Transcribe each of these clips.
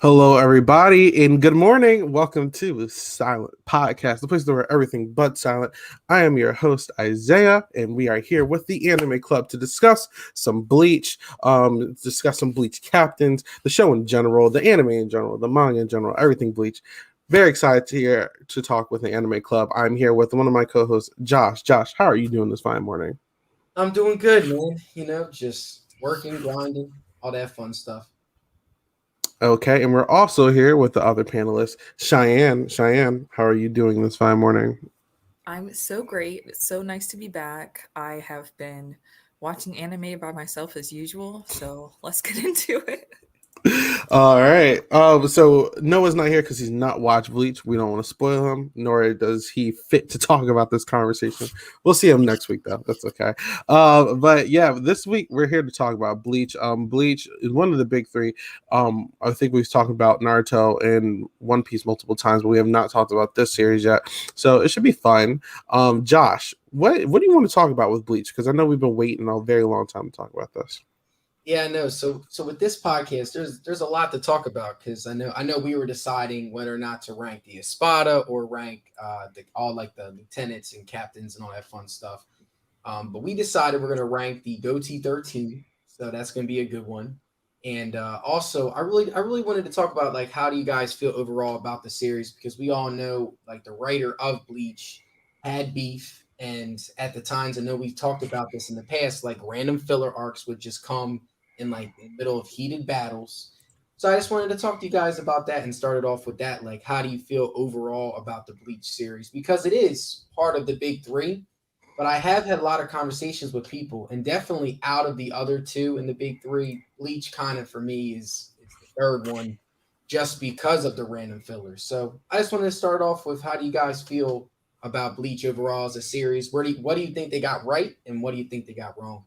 Hello, everybody, and good morning. Welcome to Silent Podcast, the place where everything but silent. I am your host, Isaiah, and we are here with the Anime Club to discuss some Bleach, discuss some Bleach captains, the show in general, the anime in general, the manga in general, everything Bleach. Very excited to here to talk with the Anime Club. I'm here with one of my co-hosts, Josh. Josh, how are you doing this fine morning? I'm doing good, man. Just working, grinding, all that fun stuff. Okay, and we're also here with the other panelists, Cheyenne. Cheyenne, how are you doing this fine morning? I'm so great. It's so nice to be back. I have been watching anime by myself as usual, so let's get into it. All right. So Noah's not here because he's not watched Bleach. We don't want to spoil him, nor does he fit to talk about this conversation. We'll see him next week, though. That's okay. But yeah, this week we're here to talk about Bleach. Bleach is one of the big three. I think we've talked about Naruto and One Piece multiple times, but we have not talked about this series yet. So it should be fun. Josh, what do you want to talk about with Bleach? Because I know we've been waiting a very long time to talk about this. Yeah, I know. So with this podcast, there's a lot to talk about because I know we were deciding whether or not to rank the Espada or rank all like the lieutenants and captains and all that fun stuff. But we decided we're gonna rank the Goatee 13, so that's gonna be a good one. And also, I really wanted to talk about like how do you guys feel overall about the series because we all know like the writer of Bleach had beef, and at the times I know we've talked about this in the past, like random filler arcs would just come in like the middle of heated battles. So I just wanted to talk to you guys about that and started off with that. Like, how do you feel overall about the Bleach series? Because it is part of the big three, but I have had a lot of conversations with people, and definitely out of the other two in the big three, Bleach kind of for me is the third one, just because of the random fillers. So I just wanted to start off with how do you guys feel about Bleach overall as a series? What do you think they got right, and what do you think they got wrong?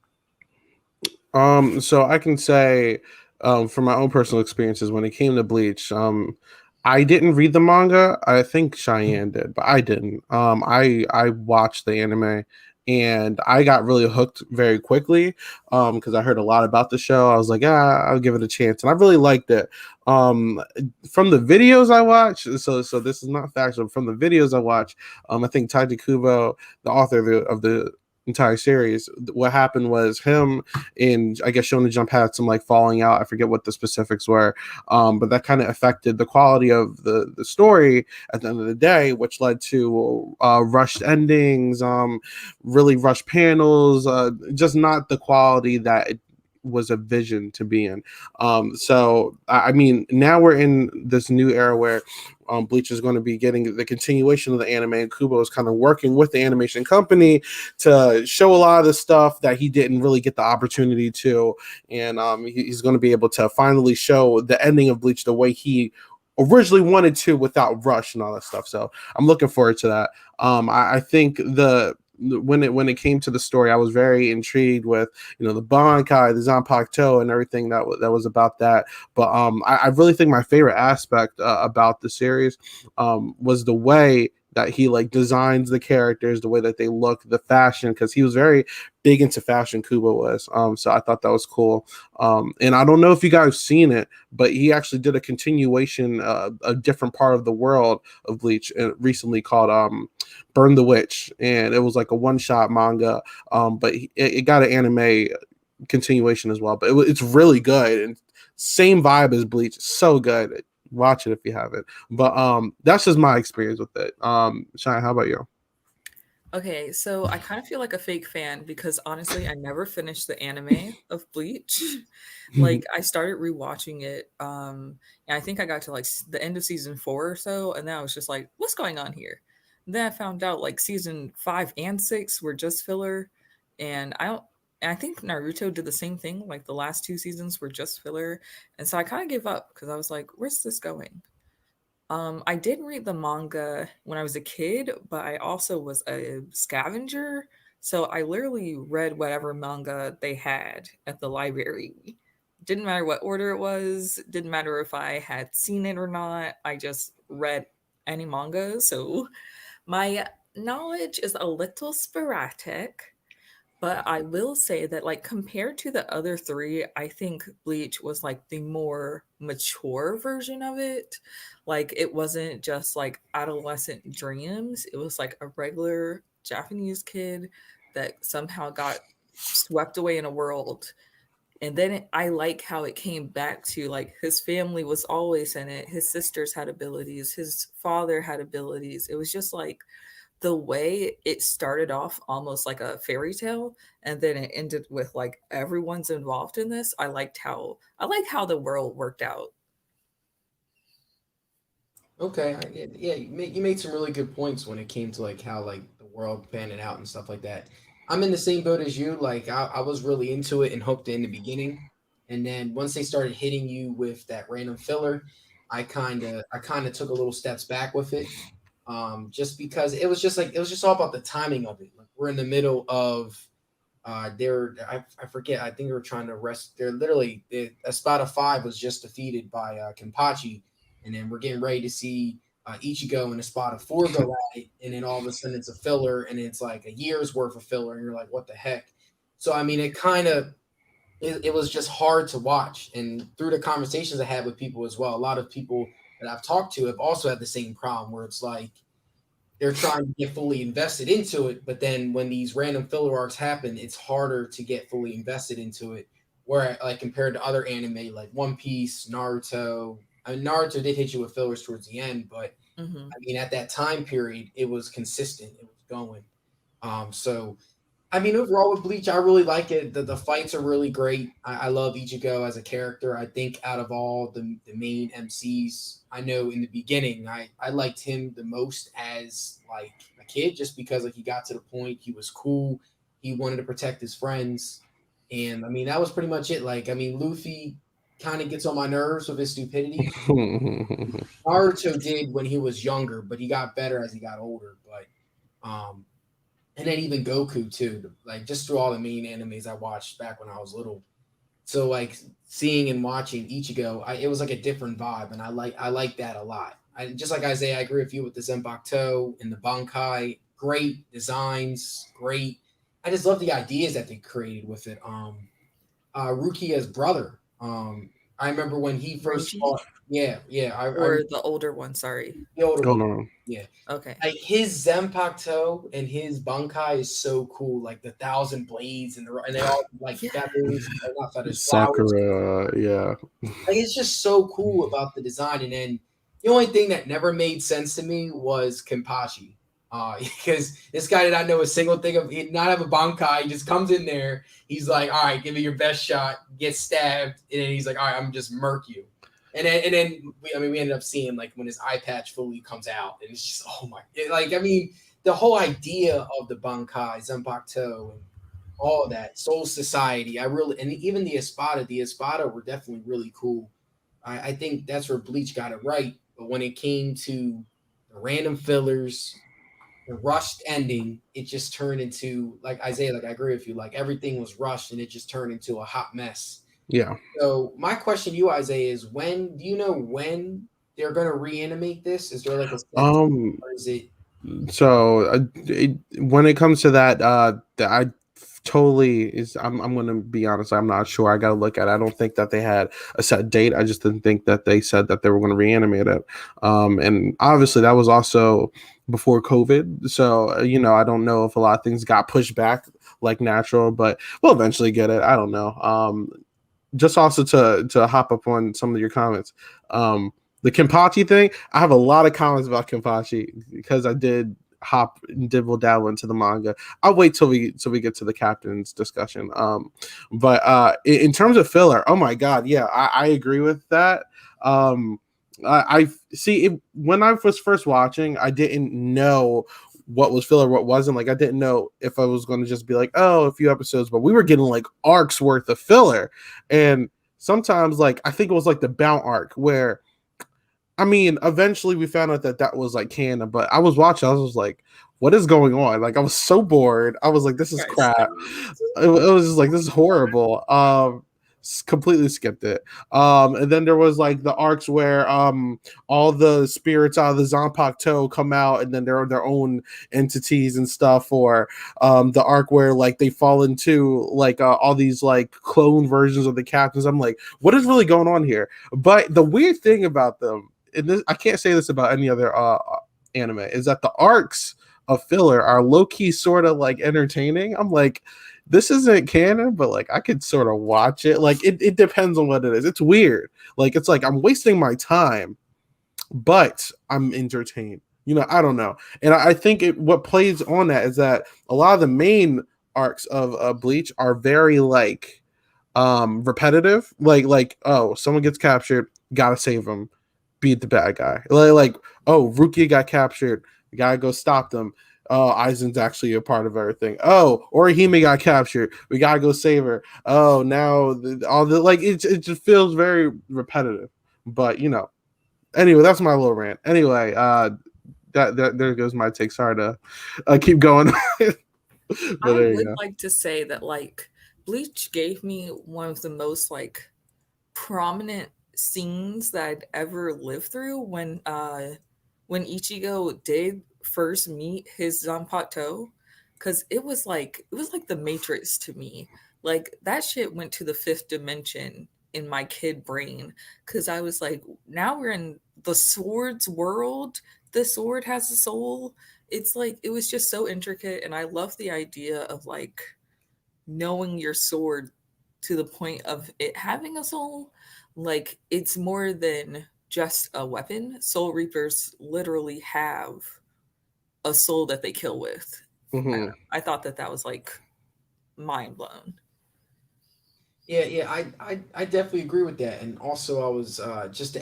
So I can say, from my own personal experiences, when it came to Bleach, I didn't read the manga. I think Cheyenne did, but I didn't. I watched the anime and I got really hooked very quickly. Because I heard a lot about the show. I was like, ah, I'll give it a chance, and I really liked it. Um, from the videos I watched, so this is not factual. From the videos I watched, I think Taiji Kubo, the author of the entire series, what happened was him and I guess Shonen Jump had some like falling out. I forget what the specifics were, but that kind of affected the quality of the story at the end of the day, which led to rushed endings, really rushed panels, just not the quality that it was a vision to be in. So I mean, now we're in this new era where Bleach is going to be getting the continuation of the anime, and Kubo is kind of working with the animation company to show a lot of the stuff that he didn't really get the opportunity to, and he's going to be able to finally show the ending of Bleach the way he originally wanted to without rush and all that stuff. So I'm looking forward to that. I think the when it came to the story, I was very intrigued with the Bankai, the Zanpakuto, and everything that was about that. But I really think my favorite aspect about the series was the way that he like designs the characters, the way that they look, the fashion, because he was very big into fashion. Kubo was, so I thought that was cool. And I don't know if you guys have seen it, but he actually did a continuation, a different part of the world of Bleach recently called Burn the Witch, and it was like a one shot manga, but it got an anime continuation as well. But it's really good and same vibe as Bleach, so good. Watch it if you haven't. But that's just my experience with it. Shine, how about you? Okay, so I kind of feel like a fake fan because honestly, I never finished the anime of Bleach. Like I started rewatching it, and I think I got to like the end of season 4 or so, and then I was just like, "What's going on here?" And then I found out like season 5 and 6 were just filler, and I don't. And I think Naruto did the same thing. Like the last 2 seasons were just filler, and so I kind of gave up because I was like, "Where's this going?" I did read the manga when I was a kid, but I also was a scavenger. So I literally read whatever manga they had at the library. Didn't matter what order it was, didn't matter if I had seen it or not. I just read any manga. So my knowledge is a little sporadic, But I will say that, like, compared to the other three, I think Bleach was like the more mature version of it. Like, it wasn't just like adolescent dreams, it was like a regular Japanese kid that somehow got swept away in a world. And then I like how it came back to like his family was always in it. His sisters had abilities, his father had abilities. It was just like the way it started off almost like a fairy tale and then it ended with like everyone's involved in this. I like how the world worked out. Okay, yeah, you made some really good points when it came to like how like the world panning out and stuff like that. I'm in the same boat as you. Like I was really into it and hooked in the beginning, and then once they started hitting you with that random filler, I kind of took a little steps back with it, just because it was just all about the timing of it. Like we're in the middle of I forget. I think they were trying to rest. They're literally Espada 5 was just defeated by Kenpachi, and then we're getting ready to see Ichigo and Espada 4 go at it, and then all of a sudden it's a filler, and it's like a year's worth of filler, and you're like, what the heck? So I mean, it was just hard to watch, and through the conversations I had with people as well, a lot of people that I've talked to have also had the same problem where it's like they're trying to get fully invested into it, but then when these random filler arcs happen, it's harder to get fully invested into it. Where like compared to other anime like One Piece, Naruto, I mean, Naruto did hit you with fillers towards the end, but Hmm. I mean at that time period it was consistent, it was going. So I mean, overall with Bleach, I really like it. The fights are really great. I love Ichigo as a character. I think out of all the main MCs, I know in the beginning, I liked him the most as like a kid, just because like he got to the point, he was cool, he wanted to protect his friends, and I mean that was pretty much it. Like I mean, Luffy kind of gets on my nerves with his stupidity. Naruto did when he was younger, but he got better as he got older. But and then even Goku too. Like just through all the main animes I watched back when I was little. So like seeing and watching Ichigo, it was like a different vibe, and I like that a lot. I just like Isaiah, I agree with you with the Zanpakuto and the Bankai. Great designs, great. I just love the ideas that they created with it. Rukia's brother. I remember when he first Renji, fought. Yeah, yeah. I or the older one? Sorry. the older Oh one. no. Yeah, Okay. like his Zanpakuto and his Bankai is so cool. Like the thousand blades and they all like Yeah. feathers, or not feathers, flowers. Sakura, yeah. Like it's just so cool about the design. And then the only thing that never made sense to me was Kenpachi. Because this guy did not know a single thing of he did not have a Bankai. He just comes in there. He's like, all right, give me your best shot, gets stabbed, and then he's like, all right, I'm just murk you. And then we ended up seeing like when his eye patch fully comes out, and it's just oh my, like I mean the whole idea of the Bankai, Zanpakuto, and all of that Soul Society. I really and even the Espada were definitely really cool. I think that's where Bleach got it right. But when it came to the random fillers, the rushed ending, it just turned into like Isaiah. Like I agree with you. Like everything was rushed, and it just turned into a hot mess. Yeah. So my question to you, Isaiah, is when do you know when they're going to reanimate this? Is there like a set time, Um or is it so when it comes to that I totally is I'm gonna be honest, I'm not sure. I gotta look at it. I don't think that they had a set date. I just didn't think that they said that they were going to reanimate it. And obviously that was also before COVID, so I don't know if a lot of things got pushed back like natural, but we'll eventually get it. I don't know. Just also to hop up on some of your comments. The Kenpachi thing, I have a lot of comments about Kenpachi because I did hop dibble dabble into the manga. I'll wait till we get to the captain's discussion. But in terms of filler, oh my god, yeah, I agree with that. I see it, when I was first watching, I didn't know what was filler, what wasn't. Like I didn't know if I was going to just be like, oh, a few episodes, but we were getting like arcs worth of filler, and sometimes like I think it was like the Bound arc where I mean, eventually we found out that that was like canon, but I was watching, I was like, what is going on? Like, I was so bored. I was like, this is Guys, crap. It was just like, this is horrible. completely skipped it. And then there was like the arcs where all the spirits out of the Zanpakuto come out, and then they're their own entities and stuff. Or the arc where like they fall into like all these like clone versions of the captains. I'm like, what is really going on here? But the weird thing about them, and this, I can't say this about any other anime, is that the arcs of filler are low key sort of like entertaining. I'm like, this isn't canon, but like I could sort of watch it. Like it depends on what it is. It's weird. Like it's like I'm wasting my time, but I'm entertained. You know, I don't know. And I think what plays on that is that a lot of the main arcs of Bleach are very like repetitive. Like oh, someone gets captured, gotta save him, beat the bad guy. Like oh, Rukia got captured, gotta go stop them. Oh, Aizen's actually a part of everything. Oh, Orihime got captured. We gotta go save her. Oh, now all the like it just feels very repetitive. But you know, anyway, that's my little rant. Anyway, that there goes my take. Sorry to keep going. But I there you would go. like to say that like Bleach gave me one of the most like prominent scenes that I'd ever lived through when Ichigo did first meet his Zanpakuto, because it was like the Matrix to me. Like that shit went to the fifth dimension in my kid brain, because I was like, now we're in the sword's world. The sword has a soul. It's like it was just so intricate, and I love the idea of like knowing your sword to the point of it having a soul. Like it's more than just a weapon. Soul Reapers literally have a soul that they kill with. Mm-hmm. I thought that was like mind blown. Yeah, I definitely agree with that. And also, I was just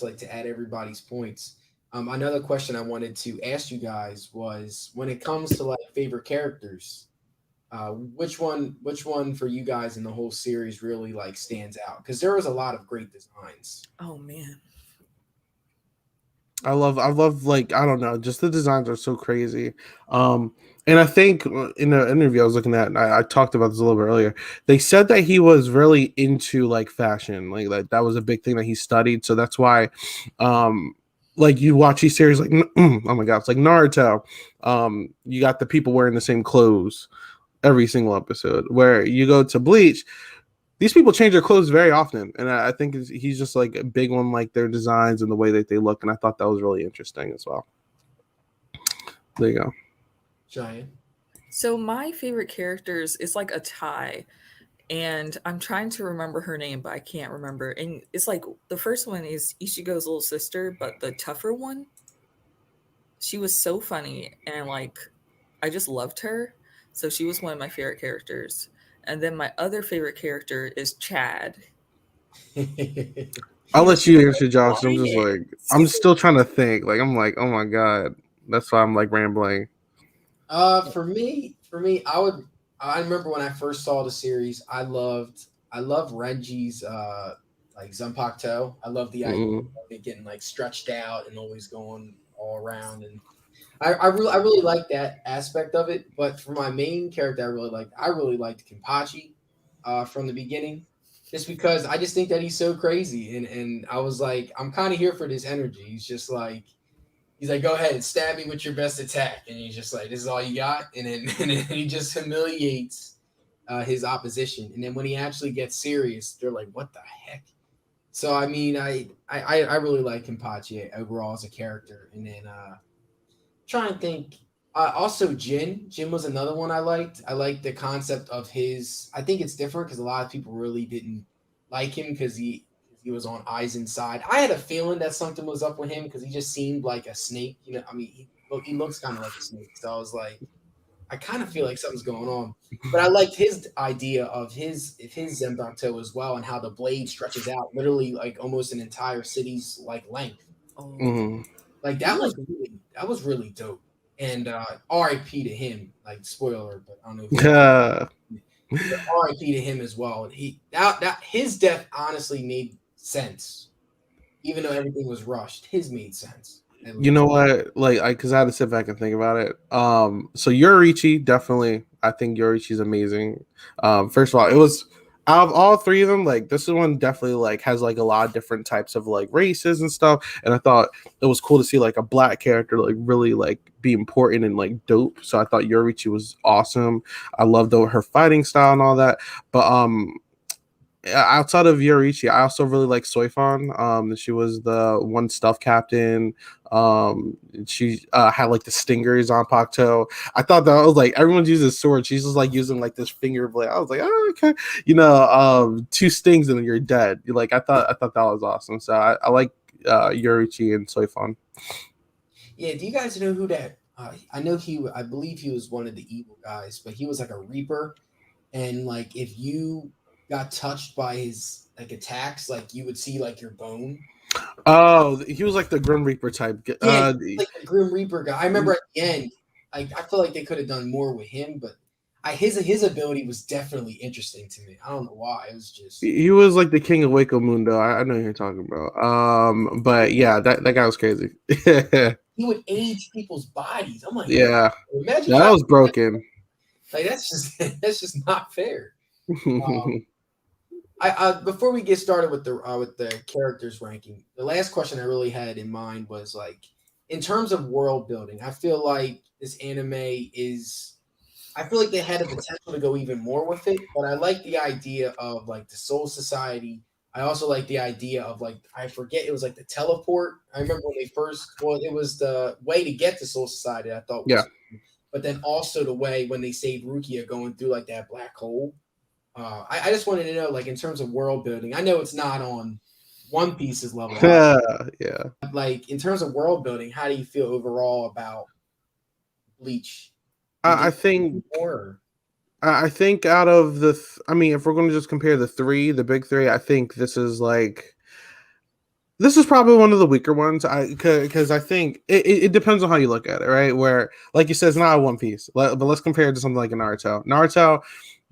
like to add everybody's points. Another question I wanted to ask you guys was when it comes to like favorite characters, which one for you guys in the whole series really like stands out? Because there was a lot of great designs. Oh man. I love like I don't know, just the designs are so crazy. And I think in an interview I was looking at, and I talked about this a little bit earlier. They said that he was really into like fashion, like that was a big thing that he studied. So that's why, like you watch these series like oh my god, it's like Naruto. You got the people wearing the same clothes every single episode. Where you go to Bleach, these people change their clothes very often, and I think he's just like a big on like their designs and the way that they look, and I thought that was really interesting as well. There you go. Giant. So my favorite characters is like a tie, and I'm trying to remember her name, but I can't remember. And it's like the first one is Ichigo's little sister, but the tougher one. She was so funny, and like I just loved her. So she was one of my favorite characters. And then my other favorite character is Chad. I'll He was let you so answer, Josh. I'm just quiet. like I'm still trying to think. Like I'm like, oh my god, that's why I'm like rambling. For me, I remember when I first saw the series, I love Renji's like Zanpakuto. I love the idea Mm-mm. of it getting like stretched out and always going all around, and I really like that aspect of it. But for my main character, I really liked Kenpachi from the beginning, just because I just think that he's so crazy, and I was like, I'm kind of here for this energy. He's like, go ahead and stab me with your best attack, and he's just like, this is all you got, and then and then he just humiliates his opposition, and then when he actually gets serious, they're like, what the heck? So I mean, I really like Kenpachi overall as a character, and then trying to think. Also, Jin. Jin was another one I liked. I liked the concept of his. I think it's different because a lot of people really didn't like him because he was on Aizen's side. I had a feeling that something was up with him because he just seemed like a snake. You know, I mean, he looks kind of like a snake. So I was like, I kind of feel like something's going on. But I liked his idea of his Zenbakuto as well, and how the blade stretches out literally like almost an entire city's like length. Oh, Mm-hmm. Like that was really dope. And R.I.P. to him. Like spoiler, but I don't know if you but R.I.P. to him as well. He that his death honestly made sense, even though everything was rushed. His made sense at You know least. what? Like, because I had to sit back and think about it. So Yoriichi, definitely, I think Yoriichi's amazing. First of all, it was out of all three of them, like this one definitely like has like a lot of different types of like races and stuff. And I thought it was cool to see like a black character like really like be important and like dope. So I thought Yorichi was awesome. I loved her fighting style and all that. But outside of Yorichi, I also really like Soifan. She was the one stealth captain. She had like the stingers on Pakto. I thought that was like everyone uses sword. She's just like using like this finger blade. I was like, oh, okay, two stings and then you're dead. Like I thought that was awesome. So I like Yorichi and Soifan. Yeah, do you guys know who that? I know I believe he was one of the evil guys, but he was like a Reaper, and like if you got touched by his like attacks, like you would see like your bone. Oh, he was like the Grim Reaper type. Yeah, like the Grim Reaper guy. I remember at the end, I feel like they could have done more with him, but his ability was definitely interesting to me. I don't know why. It was just he was like the king of Waco Mundo. I know who you're talking about. But yeah, that guy was crazy. he would age people's bodies. I'm like, man, Yeah, imagine that trying was broken. like that's just that's just not fair. I before we get started with the characters ranking, the last question I really had in mind was like in terms of world building. I feel like this anime is. I feel like they had the potential to go even more with it, but I like the idea of like the Soul Society. I also like the idea of like I forget it was like the teleport. I remember when they first well, it was the way to get to Soul Society. I thought Yeah. was, but then also the way when they saved Rukia going through like that black hole. I just wanted to know, like, in terms of world building, I know it's not on One Piece's level, Yeah. but like in terms of world building, how do you feel overall about Bleach? Do you I think I think more? I think out of I mean, if we're going to just compare the big three, I think this is probably one of the weaker ones. Because I think it depends on how you look at it, right? Where, like you said, it's not a One Piece, but let's compare it to something like a Naruto. Naruto,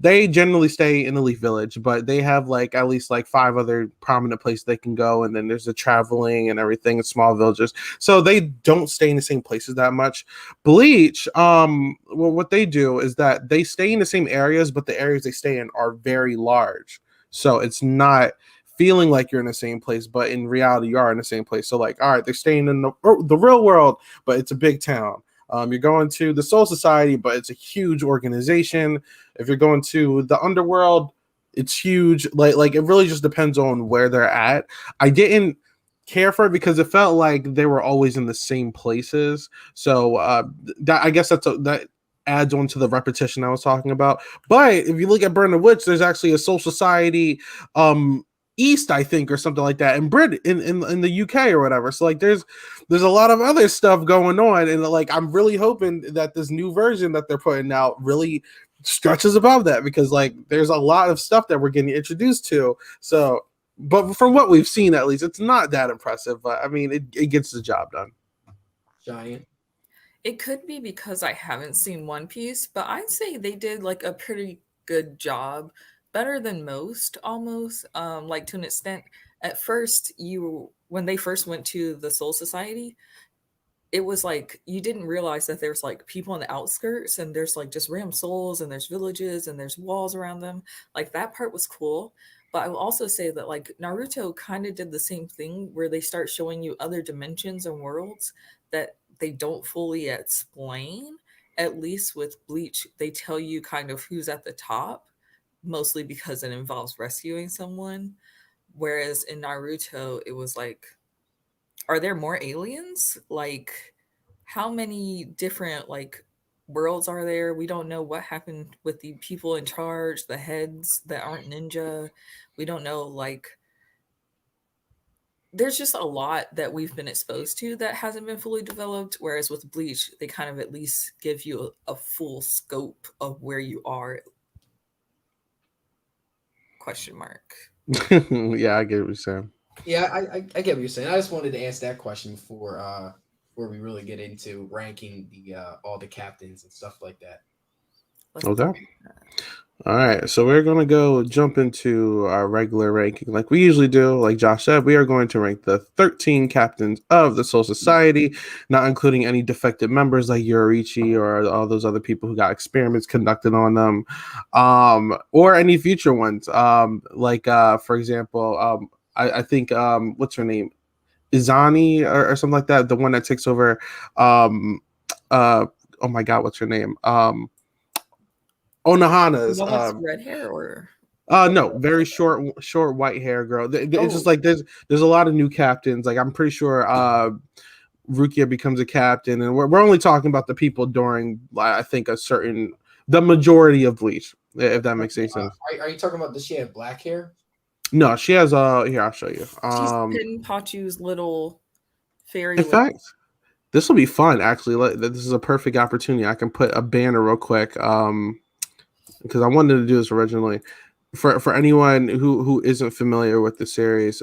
they generally stay in the Leaf Village, but they have like at least like five other prominent places they can go, and then there's the traveling and everything in small villages. So they don't stay in the same places that much. Bleach, well, what they do is that they stay in the same areas, but the areas they stay in are very large. So it's not feeling like you're in the same place, but in reality, you are in the same place. So, like, all right, they're staying in the real world, but it's a big town. You're going to the Soul Society, but it's a huge organization. If you're going to the underworld, it's huge. Like it really just depends on where they're at. I didn't care for it because it felt like they were always in the same places. So that I guess that adds on to the repetition I was talking about. But if you look at Burn the Witch, there's actually a Soul Society um East, I think, or something like that, in Brit in the UK or whatever. So like there's a lot of other stuff going on, and like I'm really hoping that this new version that they're putting out really stretches above that, because like there's a lot of stuff that we're getting introduced to. So but from what we've seen, at least, it's not that impressive, but I mean it gets the job done. Giant. It could be because I haven't seen One Piece, but I'd say they did like a pretty good job, better than most almost. Like to an extent. At first, you when they first went to the Soul Society, it was like you didn't realize that there's like people on the outskirts and there's like just random souls and there's villages and there's walls around them. Like that part was cool. But I will also say that like Naruto kind of did the same thing where they start showing you other dimensions and worlds that they don't fully explain. At least with Bleach, they tell you kind of who's at the top, mostly because it involves rescuing someone. Whereas in Naruto, it was like, are there more aliens? Like, how many different like worlds are there? We don't know what happened with the people in charge, the heads that aren't ninja. We don't know like there's just a lot that we've been exposed to that hasn't been fully developed. Whereas with Bleach, they kind of at least give you a full scope of where you are. Question mark. Yeah, I get what you're saying. Yeah, I get what you're saying. I just wanted to ask that question before we really get into ranking the all the captains and stuff like that. Let's Okay. do that. All right, so we're gonna go jump into our regular ranking, like we usually do. Like Josh said, we are going to rank the 13 captains of the Soul Society, not including any defected members like Yorichi or all those other people who got experiments conducted on them, or any future ones. For example, I think what's her name, Izani or something like that, the one that takes over. Um, oh my God, what's her name? The Onohana's. one with red hair, or No, very short white hair girl. It's just Oh, like there's a lot of new captains. Like I'm pretty sure Rukia becomes a captain, and we're only talking about the people during I think the majority of Bleach, if that makes any sense. are you talking about, does she have black hair? No, she has here I'll show you. she's Pachu's little fairy In lady. fact, this will be fun actually. This is a perfect opportunity. I can put a banner real quick because I wanted to do this originally. For anyone who isn't familiar with the series,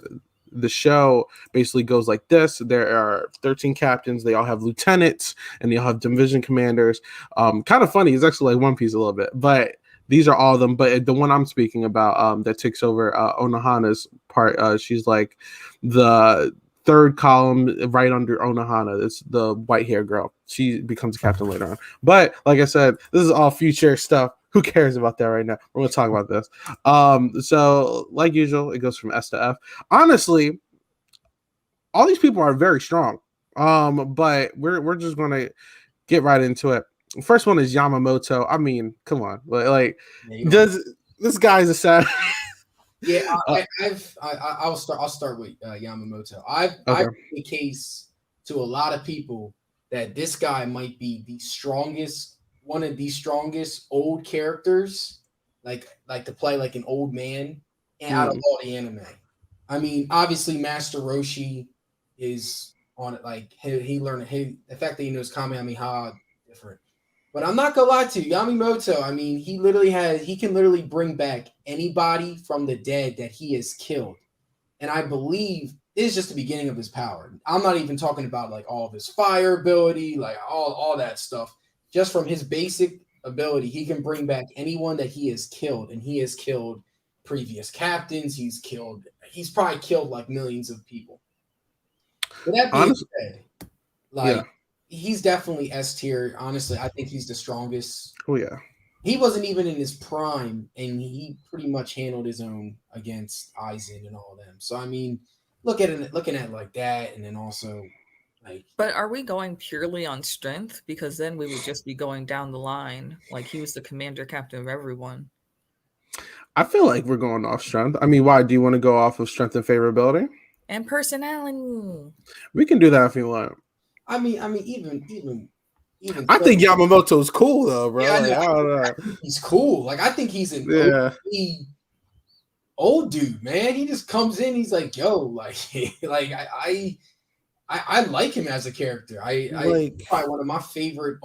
the show basically goes like this. There are 13 captains. They all have lieutenants and they all have division commanders. Kind of funny. It's actually like One Piece a little bit, but these are all of them. But the one I'm speaking about that takes over Onohana's part, she's like the third column right under Onohana. It's the white hair girl. She becomes a captain later on. But like I said, this is all future stuff. Who cares about that right now? We're going to talk about this. So like usual, it goes from S to F. Honestly, all these people are very strong. But we're just gonna get right into it. First one is Yamamoto. I mean, come on, like Yeah, you don't. does this guy's a sad? Yeah, uh, I'll start with Yamamoto. I've okay. made the case to a lot of people that this guy might be the strongest, one of the strongest old characters, like to play like an old man, and out of Mm, all the anime. I mean, obviously Master Roshi is on it. Like he learned the fact that he knows Kamehameha different. But I'm not gonna lie to you, Yamamoto. I mean, he can literally bring back anybody from the dead that he has killed, and I believe this is just the beginning of his power. I'm not even talking about like all of his fire ability, like all that stuff. Just from his basic ability, he can bring back anyone that he has killed, and he has killed previous captains. He's probably killed like millions of people. With that being honestly, said, yeah. like he's definitely S tier. Honestly, I think he's the strongest. Oh yeah. He wasn't even in his prime, and he pretty much handled his own against Aizen and all of them. So I mean, looking at it like that, and then also like But are we going purely on strength? Because then we would just be going down the line. Like he was the commander captain of everyone. I feel like we're going off strength. I mean, why do you want to go off of strength and favorability? And personality. We can do that if you want. I mean, even I think Clay, Yamamoto's cool though, yeah, bro. I know. Like, I don't I know. think he's cool. Like I think he's an Yeah. old dude, man. He just comes in. He's like, yo, like, like I like him as a character. I Like probably one of my favorite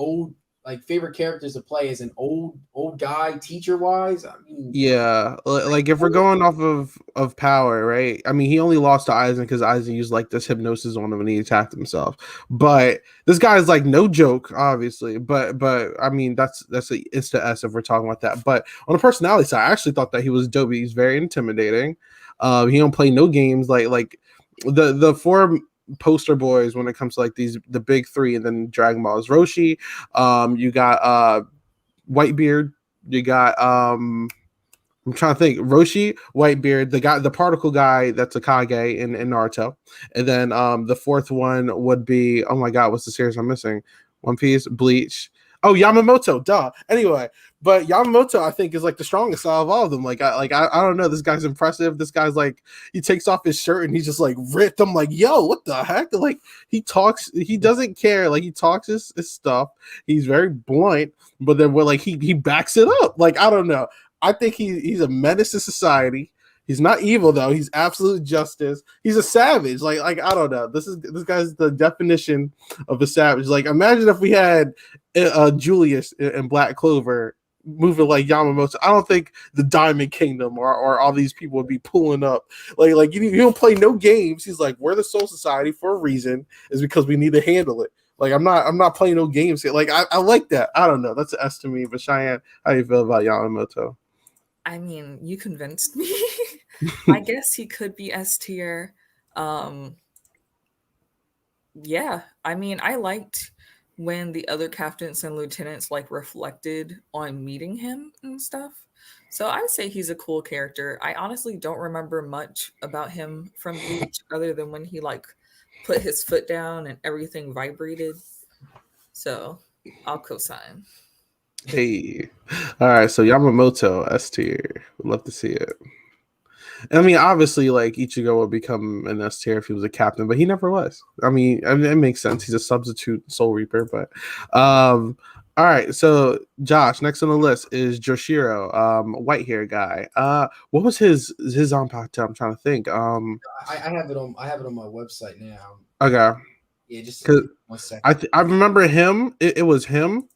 characters to play as an old guy, teacher wise. I mean, yeah, like if we're going off of power, right? I mean, he only lost to Aizen because Aizen used like this hypnosis on him and he attacked himself. But this guy's like no joke, obviously. But I mean, it's the S if we're talking about that. But on the personality side, I actually thought that he was dope. He's very intimidating. He don't play no games like the four poster boys when it comes to like the big three and then Dragon Ball is Roshi. You got Whitebeard. You got I'm trying to think. Roshi, Whitebeard, the particle guy that's a Kage in Naruto, and then the fourth one would be, oh my god, what's the series I'm missing? One Piece, Bleach. Oh, Yamamoto, duh. Anyway, but Yamamoto I think is like the strongest out of all of them. I don't know. This guy's impressive. This guy's like he takes off his shirt and he's just like ripped. I'm like, yo, what the heck? Like he talks, he doesn't care. Like he talks his stuff. He's very blunt, but then we're like he backs it up. Like I don't know. I think he's a menace to society. He's not evil though. He's absolute justice. He's a savage. Like I don't know. This guy's the definition of a savage. Like imagine if we had Julius in Black Clover moving like Yamamoto. I don't think the Diamond Kingdom or all these people would be pulling up. Like you don't play no games. He's like we're the Soul Society for a reason. Is because we need to handle it. Like I'm not playing no games here. Like I like that. I don't know. That's an S to me. But Cheyenne, how do you feel about Yamamoto? I mean, you convinced me. I guess he could be S tier. Um, yeah, I mean, I liked when the other captains and lieutenants like reflected on meeting him and stuff. So I would say he's a cool character. I honestly don't remember much about him from Bleach other than when he like put his foot down and everything vibrated. So I'll co-sign. Hey, all right. So Yamamoto S tier. Would love to see it. I mean, obviously, like Ichigo would become an S tier if he was a captain, but he never was. I mean, it makes sense. He's a substitute Soul Reaper, but all right. So Josh, next on the list is Joshiro, white hair guy. What was his Zanpakuto? I'm trying to think. I have it on. I have it on my website now. Okay, Yeah, just because 1 second. I remember him. It was him,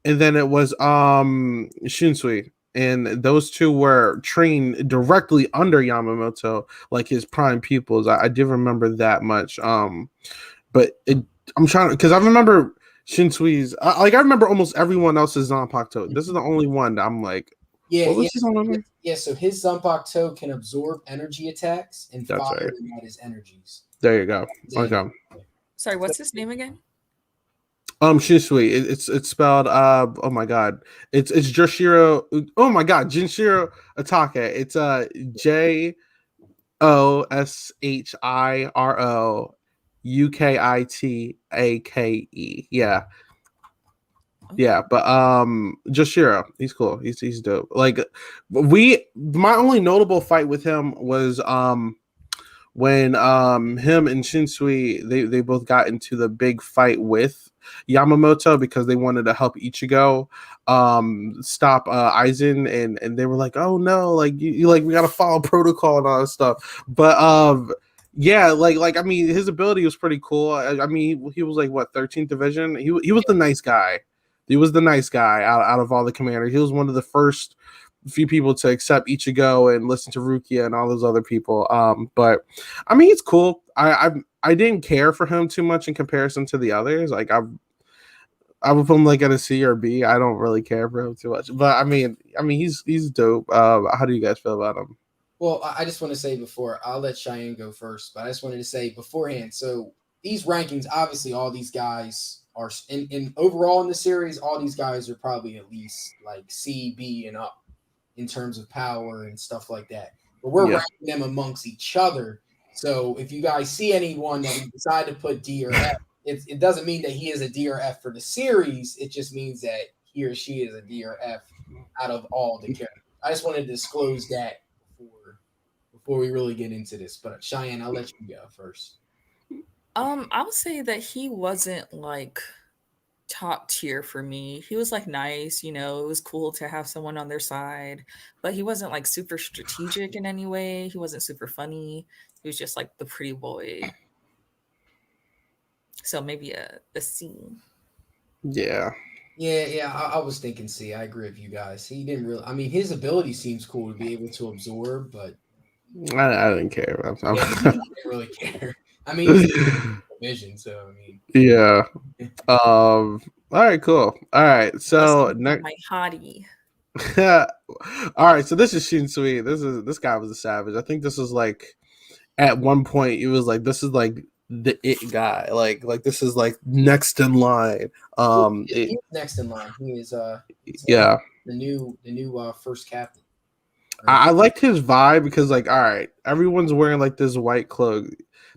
and then it was Shunsui. And those two were trained directly under Yamamoto, like his prime pupils. I did remember that much. But I'm trying to, because I remember Shinsui's. I remember almost everyone else's Zanpakuto. This is the only one that I'm like, Yeah, what yeah, was his name? yeah. So his Zanpakuto can absorb energy attacks and That's fire right. them at his energies. There you go. Then- Okay. Sorry, what's his name again? Shinsui. It's spelled oh my god. It's Joshiro. Oh my god, Jinshiro Atake. It's Joshiro Ukitake. Yeah. Yeah, but Joshiro, he's cool. He's dope. Like my only notable fight with him was when him and Shinsui they both got into the big fight with Yamamoto because they wanted to help Ichigo stop Aizen, and they were like, oh no, like you like we gotta follow protocol and all that stuff. But yeah, like I mean his ability was pretty cool. I mean he was like what 13th division. He was the nice guy. He was the nice guy out of all the commanders. He was one of the first few people to accept Ichigo and listen to Rukia and all those other people. But I mean, it's cool. I didn't care for him too much in comparison to the others. Like I would put him like at a C or B. I don't really care for him too much. But I mean, he's dope. How do you guys feel about him? Well, I just want to say before I'll let Cheyenne go first, but I just wanted to say beforehand. So these rankings, obviously, all these guys are in overall in the series. All these guys are probably at least like C, B, and up in terms of power and stuff like that. But we're ranking them amongst each other. So if you guys see anyone that we decide to put D or F, it doesn't mean that he is a D or F for the series. It just means that he or she is a D or F out of all the characters. I just wanted to disclose that before we really get into this. But Cheyenne, I'll let you go first. I would say that he wasn't like top tier for me. He was like nice, you know, it was cool to have someone on their side, but he wasn't like super strategic in any way. He wasn't super funny. He was just like the pretty boy. So maybe a C. Yeah. Yeah, I was thinking C. I agree with you guys. He didn't really. I mean, his ability seems cool to be able to absorb, but I didn't care. I didn't really care. I mean, he's vision, so I mean, yeah. All right, cool. All right, so next, my hottie. All right, so this is Shinsui. This guy was a savage. I think this is like at one point it was like this is like the it guy. Like this is like next in line. he's next in line. He is yeah. The new first captain. Right? I liked his vibe because like all right, everyone's wearing like this white cloak.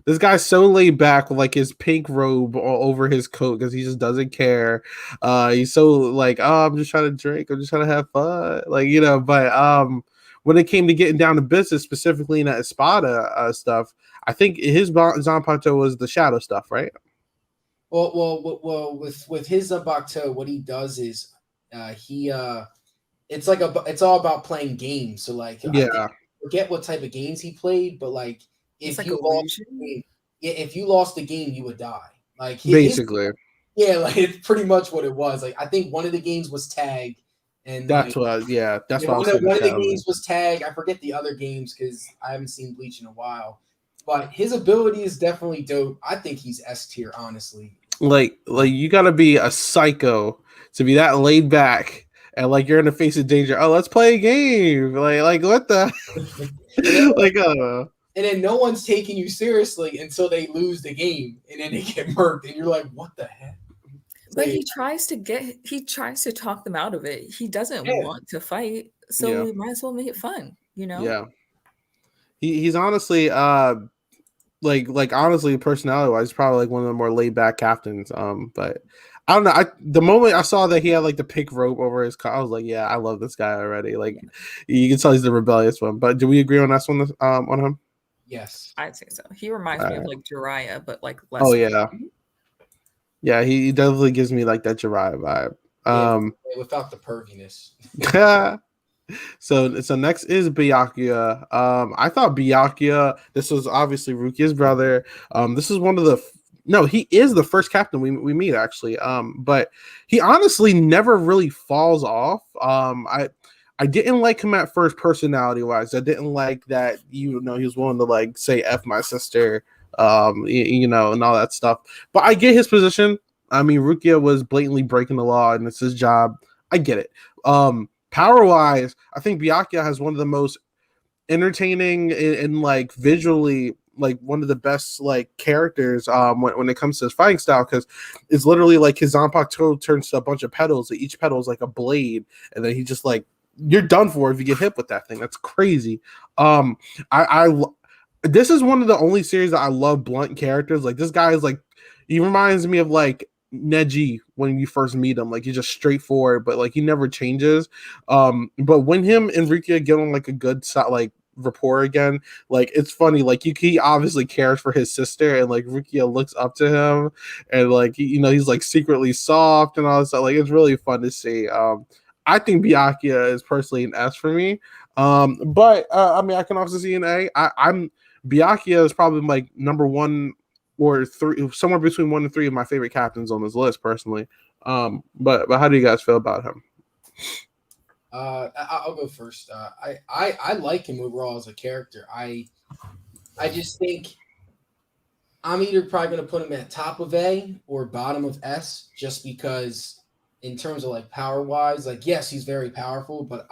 This guy's so laid back with like his pink robe all over his coat because he just doesn't care. He's so like, oh, I'm just trying to drink. I'm just trying to have fun, like you know. But when it came to getting down to business, specifically in that Espada stuff, I think his Zanpakuto was the shadow stuff, right? Well, with his Zanpakuto, what he does is it's like it's all about playing games. So like, I forget what type of games he played, but like. If you lost the game, you would die. Like basically, like it's pretty much what it was. Like I think one of the games was tag, and that's like, what. Yeah, that's what one of the games was tag. I forget the other games because I haven't seen Bleach in a while. But his ability is definitely dope. I think he's S tier, honestly. Like you got to be a psycho to be that laid back and like you're in the face of danger. Oh, let's play a game. Like what the like and then no one's taking you seriously until they lose the game, and then they get murked, and you're like, what the heck? But he tries to talk them out of it. He doesn't want to fight, so we might as well make it fun, you know? Yeah. He's honestly like honestly personality wise probably like one of the more laid back captains. But I don't know. The moment I saw that he had like the pink rope over his car, I was like, yeah, I love this guy already. Like you can tell he's the rebellious one. But do we agree on this one on him? Yes. I'd say so. He reminds me of like Jiraiya, but like less. Oh yeah. Yeah, he definitely gives me like that Jiraiya vibe. Without the perviness. So next is Byakuya. I thought Byakuya, this was obviously Rukia's brother. This is one of the no, he is the first captain we meet actually. But he honestly never really falls off. I didn't like him at first personality wise. I didn't like that, he was willing to like say F my sister, and all that stuff. But I get his position. I mean, Rukia was blatantly breaking the law and it's his job. I get it. Power wise, I think Byakuya has one of the most entertaining and like visually like one of the best like characters when it comes to his fighting style, because it's literally like his Zanpakuto turns to a bunch of petals. Each petal is like a blade, and then he just like, you're done for if you get hit with that thing. That's crazy. I this is one of the only series that I love blunt characters. Like this guy is like, he reminds me of like Neji when you first meet him. Like he's just straightforward, but like he never changes. But when him and Rukia get on like a good like rapport again, like it's funny. Like he obviously cares for his sister, and like Rukia looks up to him, and like he's like secretly soft and all this stuff. Like it's really fun to see. I think Byakuya is personally an S for me. But I mean, I can also see an A. I'm Byakuya is probably like number 1 or 3, somewhere between 1 and 3 of my favorite captains on this list personally. But how do you guys feel about him? I'll go first. I like him overall as a character. I just think I'm either probably going to put him at top of A or bottom of S, just because in terms of like power wise, like yes, he's very powerful, but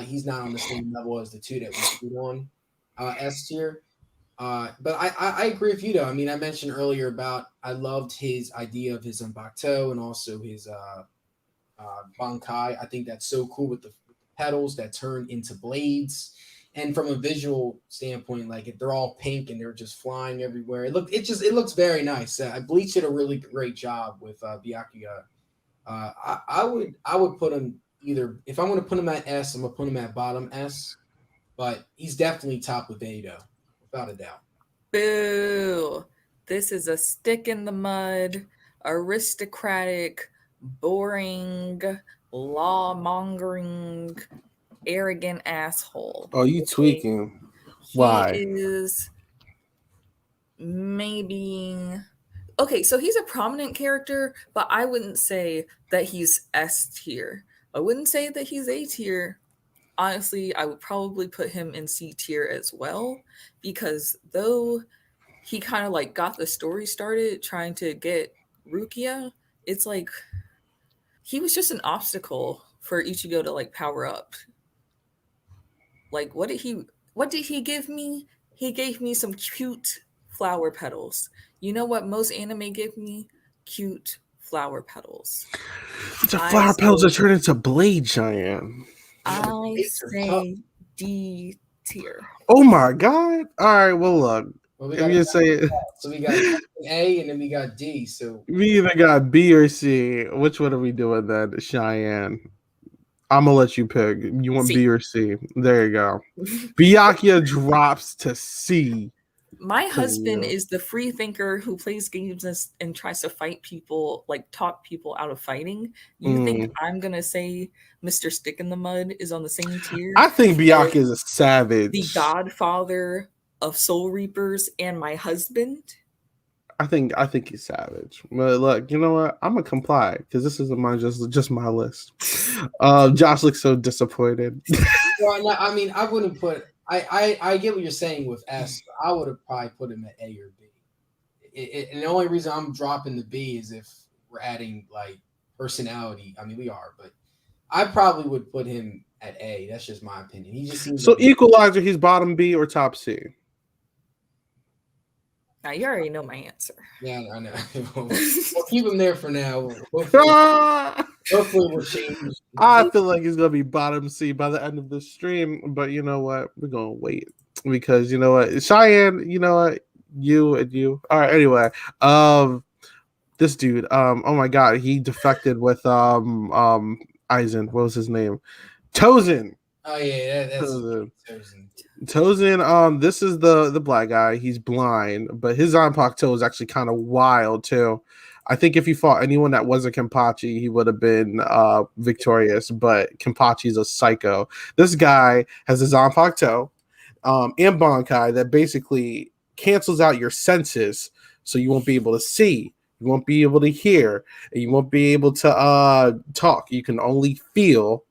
he's not on the same level as the two that we put on S tier. But I agree with you though. I mean, I mentioned earlier about I loved his idea of his Zanpakuto and also his Bankai. I think that's so cool with the petals that turn into blades. And from a visual standpoint, like if they're all pink and they're just flying everywhere, it looks very nice. Bleach did a really great job with Byakuya. I would put him either, if I'm going to put him at S, I'm going to put him at bottom S, but he's definitely top with A though, without a doubt. Boo! This is a stick in the mud, aristocratic, boring, law-mongering, arrogant asshole. Oh, you tweaking. Why? He is maybe... Okay, so he's a prominent character, but I wouldn't say that he's S tier. I wouldn't say that he's A tier. Honestly, I would probably put him in C tier as well, because though he kind of like got the story started trying to get Rukia, it's like he was just an obstacle for Ichigo to like power up. Like what did he give me? He gave me some cute flower petals. You know what most anime give me? Cute flower petals. The flower petals are turned into blade, Cheyenne. I say D tier. Oh my god! All right, well look. If you say it, so we got A and then we got D. So we either got B or C. Which one are we doing then, Cheyenne? I'm gonna let you pick. You want C. B or C? There you go. Byakuya drops to C. My husband is the free thinker who plays games and tries to fight people, like talk people out of fighting. You think I'm gonna say Mr. Stick in the Mud is on the same tier? I think Byakuya is a savage. The godfather of Soul Reapers and my husband. I think he's savage. But look, you know what? I'm gonna comply because this isn't mine, just my list. Josh looks so disappointed. Well, I mean, I wouldn't put. I get what you're saying with S. I would have probably put him at A or B. And the only reason I'm dropping the B is if we're adding like personality. I mean, we are, but I probably would put him at A. That's just my opinion. He just seems So like Equalizer, he's bottom B or top C? Now you already know my answer. yeah, I know. We'll keep him there for now. Hopefully we'll change. I feel like he's gonna be bottom C by the end of the stream, but you know what? We're gonna wait because you know what, Cheyenne. You know what, you and you. All right. Anyway, this dude. Oh my god, he defected with Eisen. What was his name? Tozen. Oh yeah, that's Tozen. Tozen. Tozen, this is the black guy. He's blind, but his Zanpakuto is actually kind of wild too. I think if he fought anyone that wasn't Kenpachi, he would have been victorious. But Kenpachi's a psycho. This guy has a Zanpakuto and Bankai that basically cancels out your senses, so you won't be able to see, you won't be able to hear, and you won't be able to talk. You can only feel.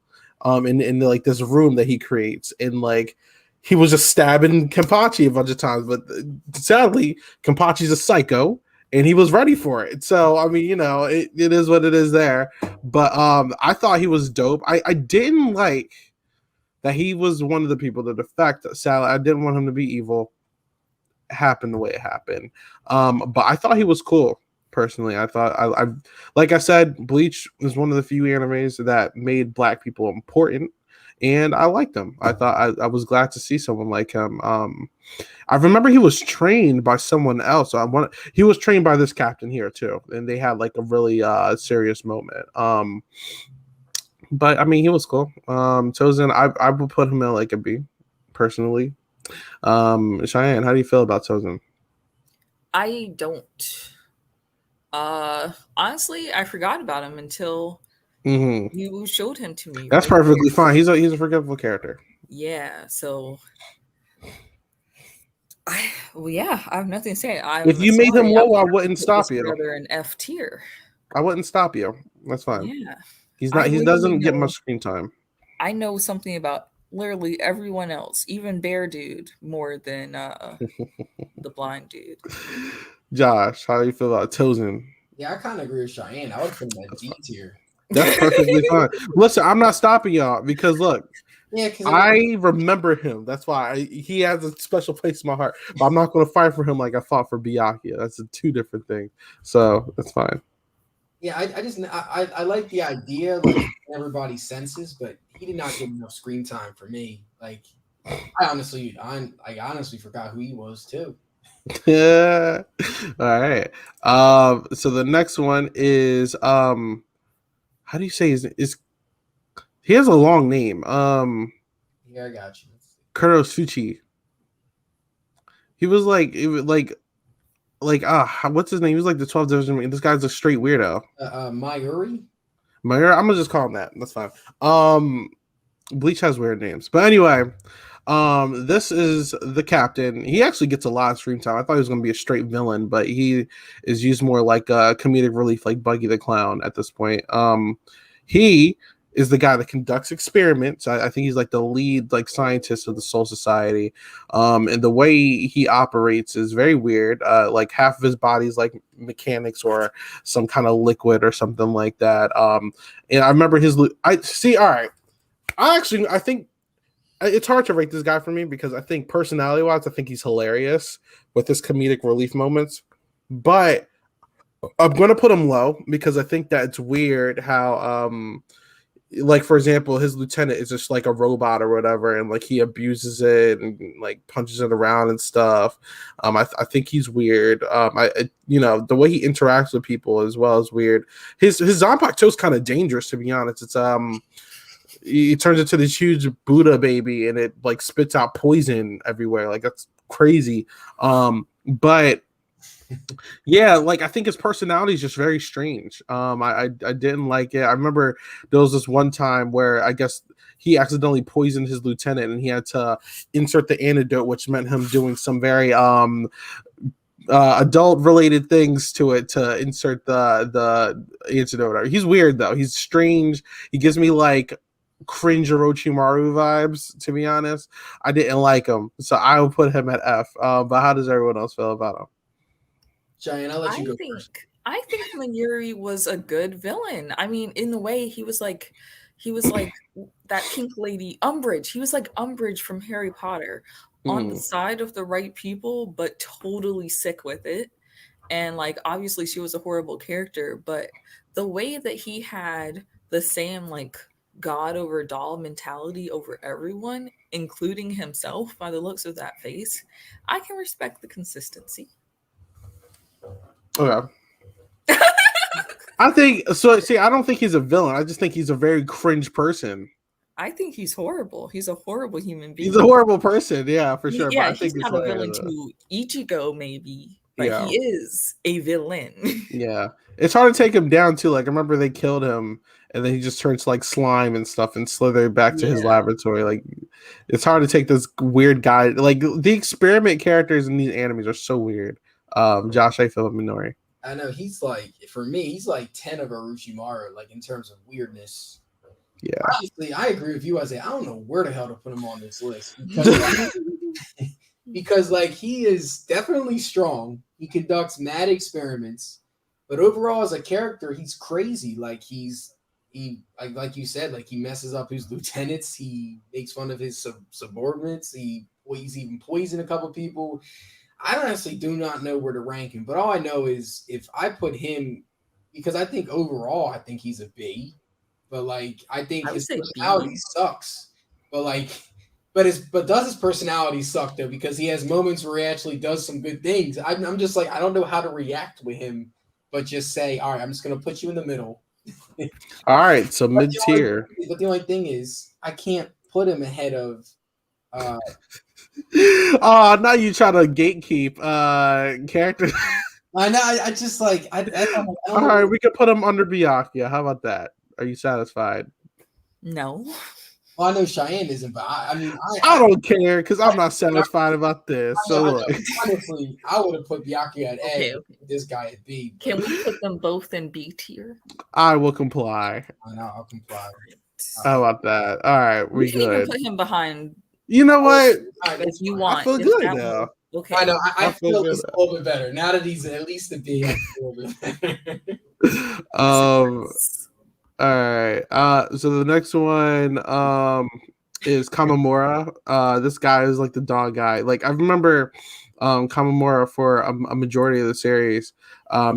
In like this room that he creates, and like he was just stabbing Kenpachi a bunch of times, but sadly, Kenpachi's a psycho, and he was ready for it. So I mean, you know, it is what it is there. But I thought he was dope. I didn't like that he was one of the people to defect. Sadly, I didn't want him to be evil. Happened the way it happened. But I thought he was cool. Personally, I thought I like I said, Bleach is one of the few animes that made black people important, and I liked him. I thought I was glad to see someone like him. I remember he was trained by someone else. He was trained by this captain here too, and they had like a really serious moment. But I mean, he was cool. Tozen, I would put him in like a B, personally. Cheyenne, how do you feel about Tozen? I don't. Honestly, I forgot about him until you showed him to me. That's perfectly fine. He's a forgettable character. Yeah, so I have nothing to say. If you made him low, I wouldn't stop you. Rather an F tier. I wouldn't stop you. That's fine. Yeah, he's not. He doesn't get much screen time. I know something about literally everyone else, even Bear Dude, more than the blind dude. Josh, how do you feel about Tozen? Yeah, I kind of agree with Cheyenne. I would put him at D tier. That's perfectly fine. Listen, I'm not stopping y'all because look, I remember him. That's why he has a special place in my heart. But I'm not going to fight for him like I fought for Byakuya. That's two different things. So that's fine. Yeah, I like the idea, like everybody's senses, but he did not get enough screen time for me. Like, I honestly forgot who he was too. Yeah. All right. So the next one is how do you say his he has a long name. Yeah, I got you. Kurosuchi. He was like what's his name? He was like the 12th division. This guy's a straight weirdo. Mayuri? Mayuri, I'm gonna just call him that. That's fine. Bleach has weird names. But anyway, this is the captain. He actually gets a lot of screen time. I thought he was going to be a straight villain, but he is used more like a comedic relief, like Buggy the Clown at this point. He is the guy that conducts experiments. I think he's like the lead like scientist of the Soul Society. And the way he operates is very weird. Like half of his body is like mechanics or some kind of liquid or something like that. And I remember all right. I think it's hard to rate this guy for me because I think personality-wise, I think he's hilarious with his comedic relief moments. But I'm going to put him low because I think that it's weird how, like, for example, his lieutenant is just like a robot or whatever, and like he abuses it and like punches it around and stuff. I think he's weird. The way he interacts with people as well is weird. His Zanpakuto is kind of dangerous, to be honest. It's he turns into this huge Buddha baby and it like spits out poison everywhere. Like that's crazy. But yeah, like I think his personality is just very strange. I didn't like it. I remember there was this one time where I guess he accidentally poisoned his lieutenant and he had to insert the antidote, which meant him doing some very adult related things to it to insert the antidote. He's weird though. He's strange. He gives me like cringe Orochimaru vibes, to be honest. I didn't like him, so I will put him at F. But how does everyone else feel about him? Cheyenne, I'll let you go first. I think Mayuri was a good villain. I mean, in the way he was like, He was like that pink lady, Umbridge. He was like Umbridge from Harry Potter, on the side of the right people, but totally sick with it. And like obviously she was a horrible character, but the way that he had the same like god over doll mentality over everyone, including himself, by the looks of that face, I can respect the consistency. Okay. I think so. See, I don't think he's a villain. I just think he's a very cringe person. I think he's horrible. He's a horrible human being. He's a horrible person, yeah, for sure. Yeah, But I he's think it's not a like, villain to Ichigo, maybe, but yeah, he is a villain. yeah. It's hard to take him down too. Like I remember they killed him, and then he just turns to like slime and stuff and slither back to his Yeah. laboratory. Like it's hard to take this weird guy. Like the experiment characters in these animes are so weird. Josh, I feel Minori. I know he's like, for me, he's like 10 of Orochimaru, like in terms of weirdness. Yeah. Honestly, I agree with you. I don't know where the hell to put him on this list because, because like he is definitely strong. He conducts mad experiments, but overall as a character, he's crazy. Like he like you said, like he messes up his lieutenants. He makes fun of his subordinates. He's even poisoned a couple people. I honestly do not know where to rank him, but all I know is if I put him, because I think overall I think he's a B, but like I think I would his say personality B. sucks. But like, but does his personality suck though? Because he has moments where he actually does some good things. I'm just like I don't know how to react with him, but just say, all right, I'm just gonna put you in the middle. All right, so mid tier. But the only thing is, I can't put him ahead of. Oh, now you try to gatekeep character. I know. I just like. I don't All right, we could put him under Byakuya. How about that? Are you satisfied? No. Well, I know Cheyenne isn't, but I mean, I don't care because I'm not satisfied about this. So honestly, I would have put Byakuya at A. Okay. This guy at B. Can we put them both in B tier? I will comply. I know. I'll comply. How about that? All right, We we can even good. put him behind You know what? if you want. I feel If good that now. one- Okay. I know. I feel good. he's a little bit better now that he's at least a B. I feel a little bit better. All right. So the next one is Kamamura. This guy is like the dog guy. Like I remember Kamamura for a majority of the series.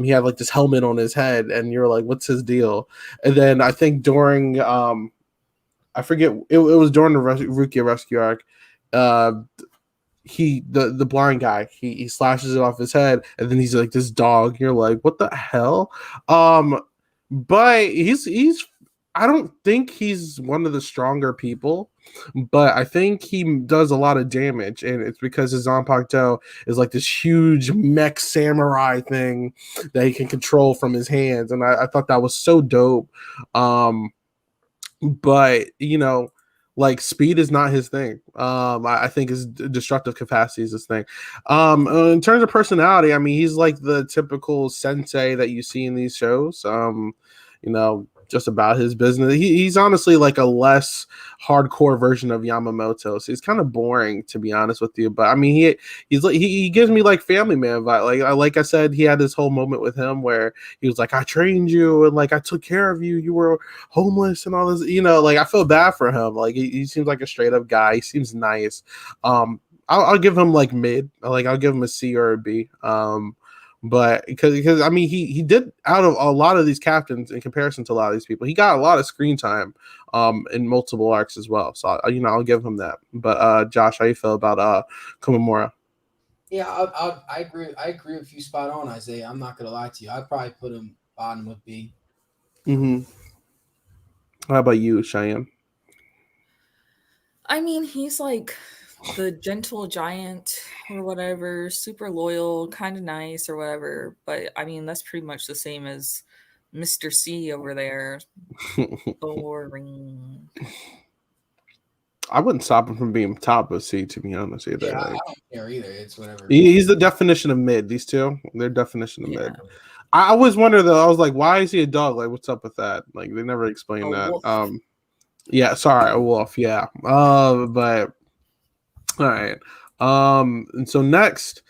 He had like this helmet on his head, and you're like, what's his deal? And then I think during I forget it was during the Rukia rescue arc. The blind guy he slashes it off his head, and then he's like this dog. You're like, what the hell? But he's I don't think he's one of the stronger people, but I think he does a lot of damage, and it's because his Zanpakuto is like this huge mech samurai thing that he can control from his hands, and I thought that was so dope. But you know, like speed is not his thing. I think his destructive capacity is his thing. In terms of personality, I mean, he's like the typical sensei that you see in these shows. You know, just about his business. He's honestly like a less hardcore version of Yamamoto. So he's kind of boring, to be honest with you. But I mean, he's like he gives me like Family Man vibe. Like I said, he had this whole moment with him where he was like, "I trained you and like I took care of you. You were homeless and all this." You know, like I feel bad for him. Like he seems like a straight up guy. He seems nice. I'll give him like mid. Like I'll give him a C or a B. But because I mean he did out of a lot of these captains in comparison to a lot of these people, he got a lot of screen time in multiple arcs as well. So you know I'll give him that. But Josh, how you feel about Komamura? Yeah, I agree. I agree with you spot on, Isaiah. I'm not gonna lie to you. I'd probably put him bottom of B. Mm-hmm. How about you, Cheyenne? I mean, he's like the gentle giant or whatever, super loyal, kind of nice or whatever. But I mean, that's pretty much the same as Mr. C over there. Boring. I wouldn't stop him from being top of C, to be honest. Either. Yeah, Like, I don't care either. It's whatever. he's the definition of mid. These two, they're definition of mid. I always wonder though. I was like, why is he a dog? Like, what's up with that? Like, they never explained that. Wolf. Yeah, sorry, a wolf. Yeah. But all right. And so next,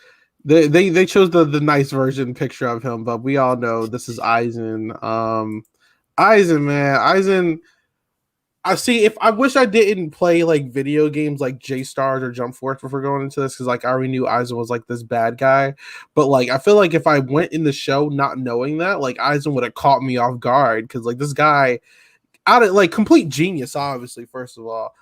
they chose the nice version picture of him, but we all know this is Aizen. Aizen, man, Aizen. I see. If I wish I didn't play like video games like J Stars or Jump Force before going into this, because like I already knew Aizen was like this bad guy. But like I feel like if I went in the show not knowing that, like Aizen would have caught me off guard because like this guy out of like complete genius, obviously. First of all,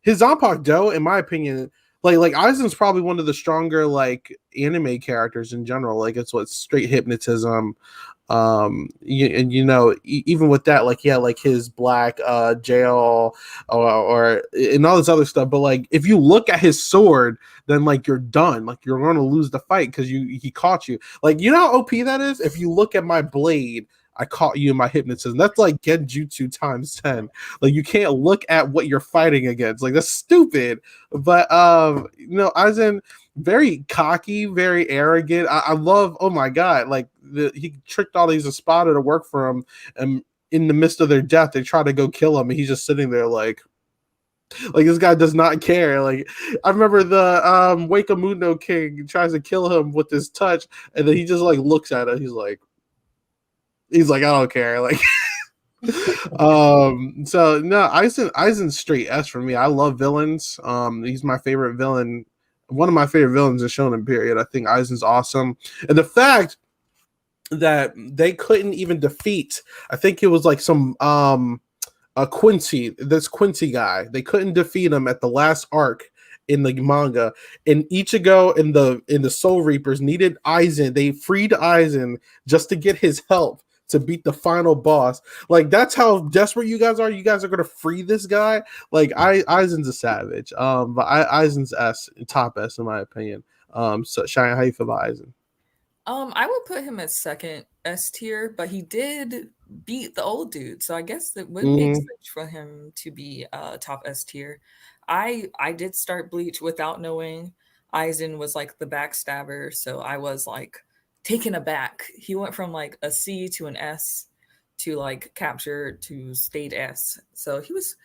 his Zanpakuto, Do, in my opinion, like Aizen's probably one of the stronger like anime characters in general. Like it's what straight hypnotism, and even with that, like yeah, like his black jail or and all this other stuff, but like if you look at his sword, then like you're done, like you're going to lose the fight because he caught you. Like you know how OP that is. If you look at my blade, I caught you in my hypnotism. That's like Genjutsu times 10. Like you can't look at what you're fighting against. Like that's stupid. But Aizen, very cocky, very arrogant. I love, oh my god, like he tricked all these Espada to work for him, and in the midst of their death, they try to go kill him, and he's just sitting there like this guy does not care. Like I remember the Wakamundo King tries to kill him with his touch, and then he just like looks at it. He's like, I don't care. Like so no, Aizen's straight S for me. I love villains. He's my favorite villain, one of my favorite villains in Shonen period. I think Aizen's awesome. And the fact that they couldn't even defeat, I think it was like some this Quincy guy. They couldn't defeat him at the last arc in the manga. And Ichigo and the Soul Reapers needed Aizen. They freed Aizen just to get his help to beat the final boss. Like that's how desperate you guys are. You guys are gonna free this guy. Like Aizen's a savage. But Aizen's top S in my opinion. So Cheyenne, how you feel about Aizen? I would put him as second S tier, but he did beat the old dude, so I guess it would make sense for him to be top S tier. I did start Bleach without knowing Aizen was like the backstabber, so I was like taken aback. He went from like a C to an S to like capture to state S, so he was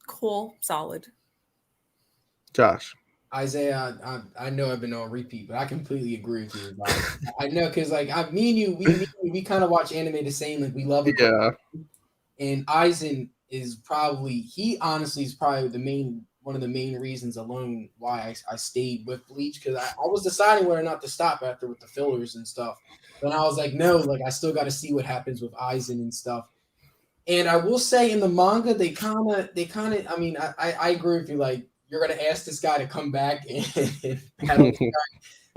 cool, solid. Josh. Isaiah, I know I've been on repeat, but I completely agree with you about it. I know because like me and you, we kind of watch anime the same. Like we love it. Yeah. And Aizen is he honestly is probably one of the main reasons alone why I stayed with Bleach, because I was deciding whether or not to stop after with the fillers and stuff. But I was like, no, like I still got to see what happens with Aizen and stuff. And I will say in the manga, they kind of. I mean, I agree with you. Like you're gonna ask this guy to come back and battle,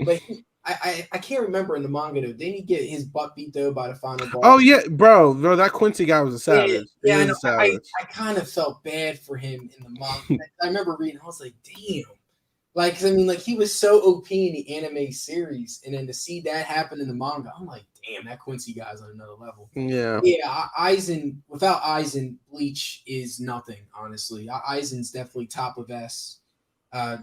but I can't remember in the manga though. Didn't he get his butt beat though by the final boss? Oh yeah, bro, that Quincy guy was a savage. Yeah, I know. I kind of felt bad for him in the manga. I remember reading. I was like, damn. Like, I mean, like he was so OP in the anime series, and then to see that happen in the manga, I'm like, damn, that Quincy guy's on another level. Yeah. Aizen. Without Aizen, Bleach is nothing. Honestly, Aizen's definitely top of S. I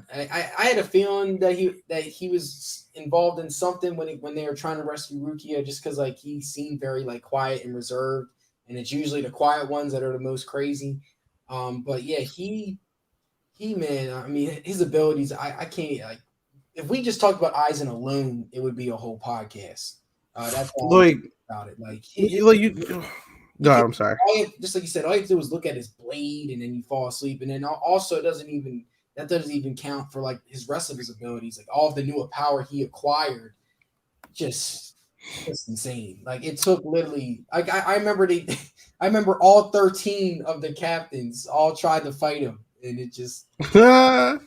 had a feeling that he was involved in something when they were trying to rescue Rukia, just because like he seemed very like quiet and reserved, and it's usually the quiet ones that are the most crazy. But yeah, he man, I mean his abilities, I can't like if we just talked about Aizen alone, it would be a whole podcast. That's all like about it. No, I'm sorry. Just like you said, all you have to do is look at his blade, and then you fall asleep, and then also it doesn't even count for like his rest of his abilities, like all of the newer power he acquired. Just insane. Like it took literally. Like I remember all 13 of the captains all tried to fight him, and it just. Man,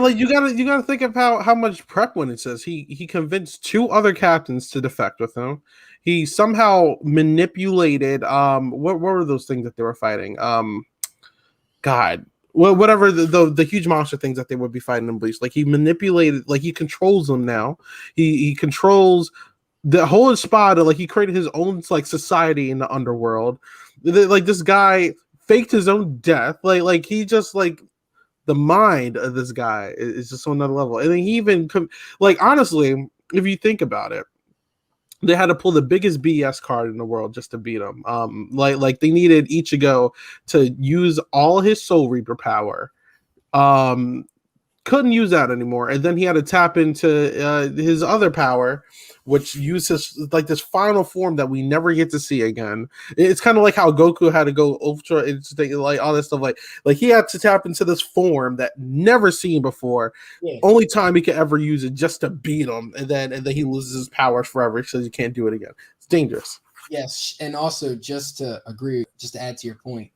like you gotta think of how much prep went. It says he convinced 2 other captains to defect with him. He somehow manipulated what were those things that they were fighting? God. Well, whatever the huge monster things that they would be fighting in Bleach, like he manipulated, like he controls them now. He controls the whole Espada. Like he created his own like society in the underworld. Like this guy faked his own death. Like he just like the mind of this guy is just on another level. And then he even like honestly, if you think about it, they had to pull the biggest BS card in the world just to beat him. Like they needed Ichigo to use all his Soul Reaper power, couldn't use that anymore, and then he had to tap into his other power, which uses like this final form that we never get to see again. It's kind of like how Goku had to go ultra instinct, like all this stuff. Like he had to tap into this form that never seen before. Yeah. Only time he could ever use it just to beat him, and then he loses his powers forever, so you can't do it again. It's dangerous. Yes, and also just to add to your point,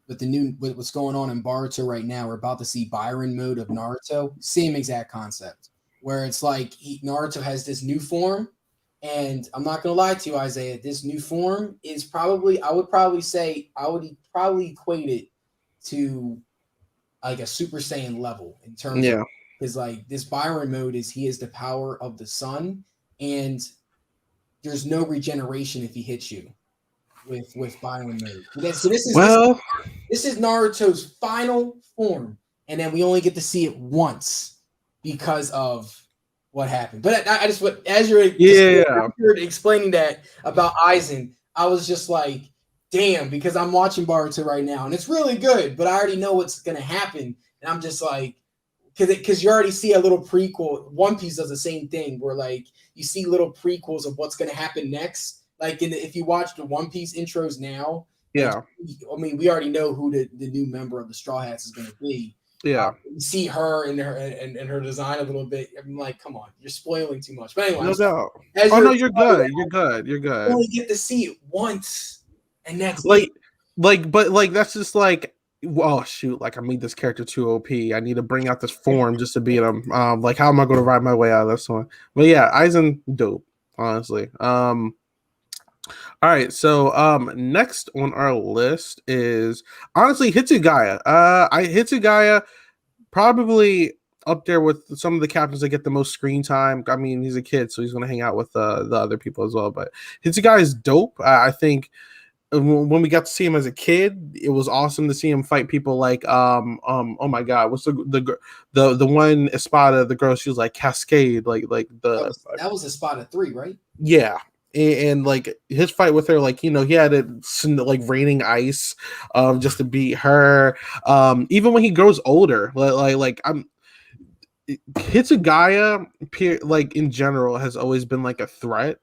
with what's going on in Boruto right now, we're about to see Byron mode of Naruto. Same exact concept, where it's like Naruto has this new form, and I'm not gonna lie to you, Isaiah. This new form is probably I would probably equate it to like a Super Saiyan level in terms of, because like this Byron mode he has the power of the sun, and there's no regeneration if he hits you with Byron mode. So this is Naruto's final form, and then we only get to see it once because of what happened. But I just as you're explaining that about Aizen, I was just like, damn, because I'm watching Boruto right now, and it's really good, but I already know what's gonna happen, and I'm just like, because you already see a little prequel. One Piece does the same thing, where like you see little prequels of what's gonna happen next. Like if you watch the One Piece intros now, yeah, I mean we already know who the new member of the Straw Hats is gonna be. Yeah, you see her and her design a little bit. I'm like, come on, you're spoiling too much. But anyway, no doubt. No, you're good. You're good. You're good. You only get to see it once, and that's like, but that's just like, oh shoot, like I made this character too OP. I need to bring out this form just to beat him. Like how am I going to ride my way out of this one? But yeah, Aizen dope, honestly. All right, so next on our list is honestly Hitsugaya. Hitsugaya probably up there with some of the captains that get the most screen time. I mean, he's a kid, so he's going to hang out with the other people as well. But Hitsugaya is dope. I think when we got to see him as a kid, it was awesome to see him fight people like oh my god, what's the one Espada, the girl, she was like Cascade, like that was Espada 3, right? Yeah. And like his fight with her, like, you know, he had it like raining ice just to beat her. Even when he grows older, like I'm Hitsugaya, like in general, has always been like a threat.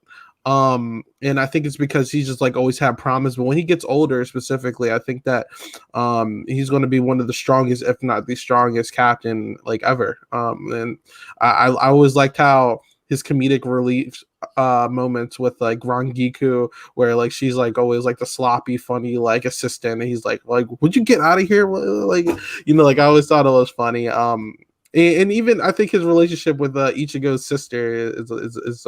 And I think it's because he's just like always had promise, but when he gets older specifically, I think that he's going to be one of the strongest, if not the strongest captain like ever. And I always liked how his comedic relief moments with like Rangiku, where like she's like always like the sloppy funny like assistant, and he's like would you get out of here, like, you know, like I always thought it was funny. And even I think his relationship with Ichigo's sister is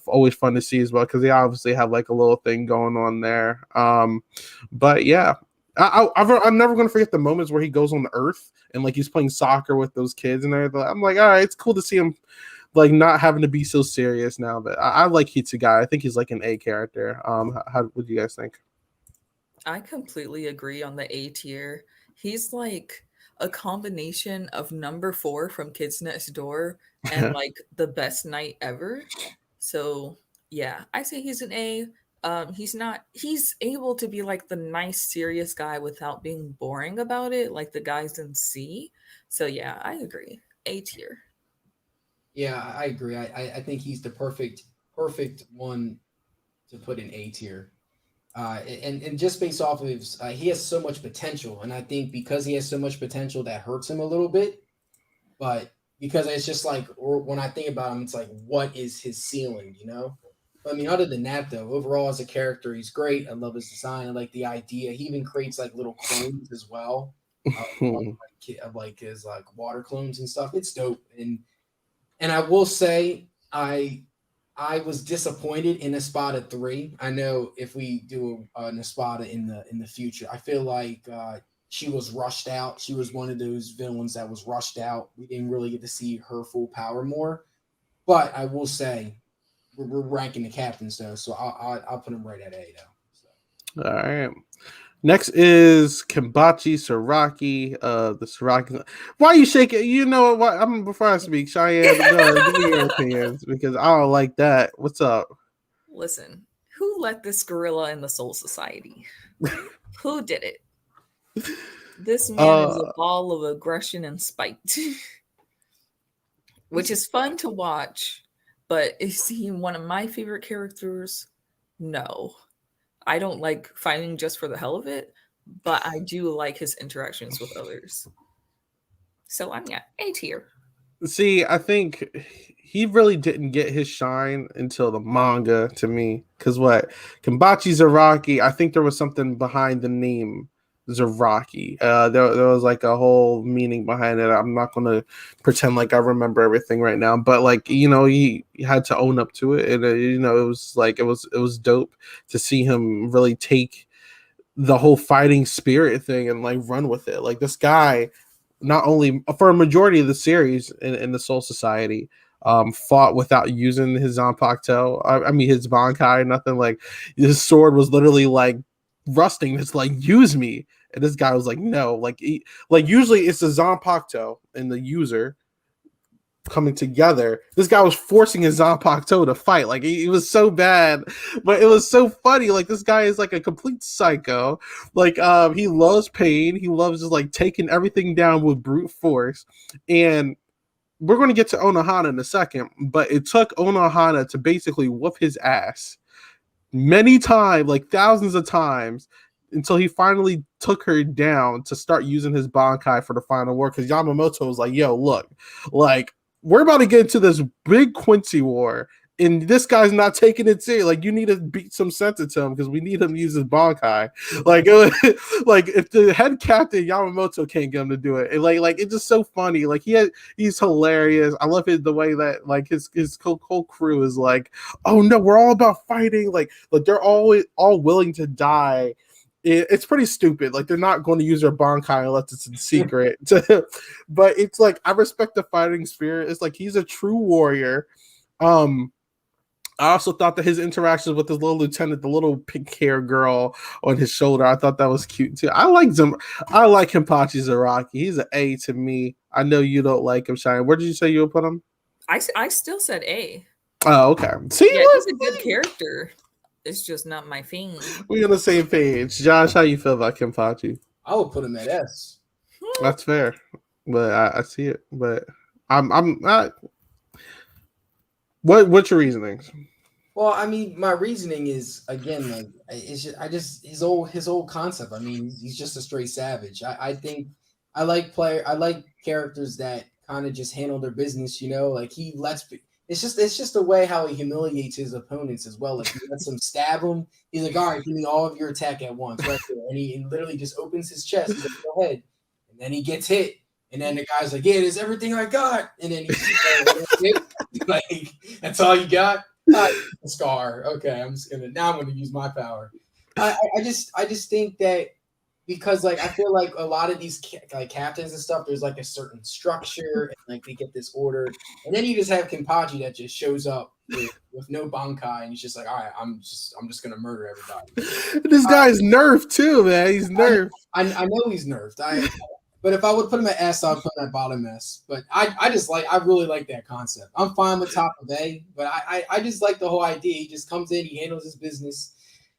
always fun to see as well, because they obviously have like a little thing going on there. But yeah, I'm never going to forget the moments where he goes on the Earth and like he's playing soccer with those kids and everything. I'm like, all right, it's cool to see him like not having to be so serious now. But I like Hitsugaya. I think he's like an A character. How what do you guys think? I completely agree on the A tier. He's like a combination of number 4 from Kids Next Door and like the best night ever. So yeah, I say he's an A. He's able to be like the nice, serious guy without being boring about it, like the guys in C. So yeah, I agree. A tier. Yeah, I agree. I think he's the perfect one to put in A tier. And just based off of his, he has so much potential, and I think because he has so much potential, that hurts him a little bit. But because it's just like, or when I think about him, it's like, what is his ceiling, you know? But I mean, other than that, though, overall as a character, he's great. I love his design. I like the idea. He even creates like little clones as well, of like his like water clones and stuff. It's dope. And I will say, I was disappointed in Espada 3. I know if we do an Espada in the future, I feel like she was rushed out. She was one of those villains that was rushed out. We didn't really get to see her full power more. But I will say, we're ranking the captains though, so I'll put him right at A though. So. All right. Next is Kimbachi Saraki. The Saraki. Why are you shaking? You know what? Before I speak, Cheyenne, give me your opinions, because I don't like that. What's up? Listen, who let this gorilla in the Soul Society? Who did it? This man is a ball of aggression and spite. which is fun to watch. But is he one of my favorite characters? No. I don't like fighting just for the hell of it, but I do like his interactions with others. So I'm A tier. See, I think he really didn't get his shine until the manga to me. Because what? Kenpachi Zaraki, I think there was something behind the name Zaraki. There was like a whole meaning behind it. I'm not going to pretend like I remember everything right now. But like, he had to own up to it. And, it was like, it was dope to see him really take the whole fighting spirit thing and like run with it. Like this guy, not only for a majority of the series in the Soul Society, fought without using his Zanpakuto. I mean his Bankai, nothing. Like his sword was literally like rusting. It's like, use me. And this guy was like, no. Like usually it's the Zanpakuto and the user coming together. This guy was forcing his Zanpakuto to fight. Like he was so bad, but it was so funny. Like this guy is like a complete psycho. Like he loves pain. He loves just like taking everything down with brute force. And we're going to get to Onohana in a second, but it took Onohana to basically whoop his ass many times, like thousands of times, until he finally took her down to start using his Bankai for the final war. Because Yamamoto was like, yo, look, like, we're about to get into this big Quincy war, and this guy's not taking it serious. Like, you need to beat some sense into him because we need him to use his Bankai. Like, like if the head captain Yamamoto can't get him to do it, it's just so funny. Like he's hilarious. I love the way that like his whole crew is like, oh no, we're all about fighting. Like they're always all willing to die. It's pretty stupid. Like they're not going to use their Bankai unless it's in secret. But it's like I respect the fighting spirit. It's like he's a true warrior. I also thought that his interactions with his little lieutenant, the little pink hair girl on his shoulder, I thought that was cute too. I like Kenpachi Zaraki. He's an A to me. I know you don't like him, Shine. Where did you say you would put him? I still said A. Oh, okay. See, yeah, he's a good character. It's just not my thing. We're on the same page. Josh, how you feel about Kenpachi? I would put him at S. That's fair, but I see it. But I'm not. What's your reasoning? Well, I mean, my reasoning is again like it's just his whole concept. I mean, he's just a straight savage. I think I like characters that kind of just handle their business. Like he lets. It's just the way how he humiliates his opponents as well. Like he lets them stab him. He's like, all right, give me all of your attack at once, right there. And he literally just opens his chest. He's like, go ahead. And then he gets hit. And then the guy's like, yeah, it is everything I got. And then he's like, that's all you got? A scar. Okay, I'm gonna use my power. I just think that because like I feel like a lot of these like captains and stuff, there's like a certain structure and like they get this order, and then you just have Kenpachi that just shows up with no Bankai, and he's just like, all right, I'm just gonna murder everybody. This guy's nerfed too, man. He's nerfed. I know he's nerfed. But if I would put him at S, I would put him at bottom S. But I really like that concept. I'm fine with top of A, but I just like the whole idea. He just comes in, he handles his business,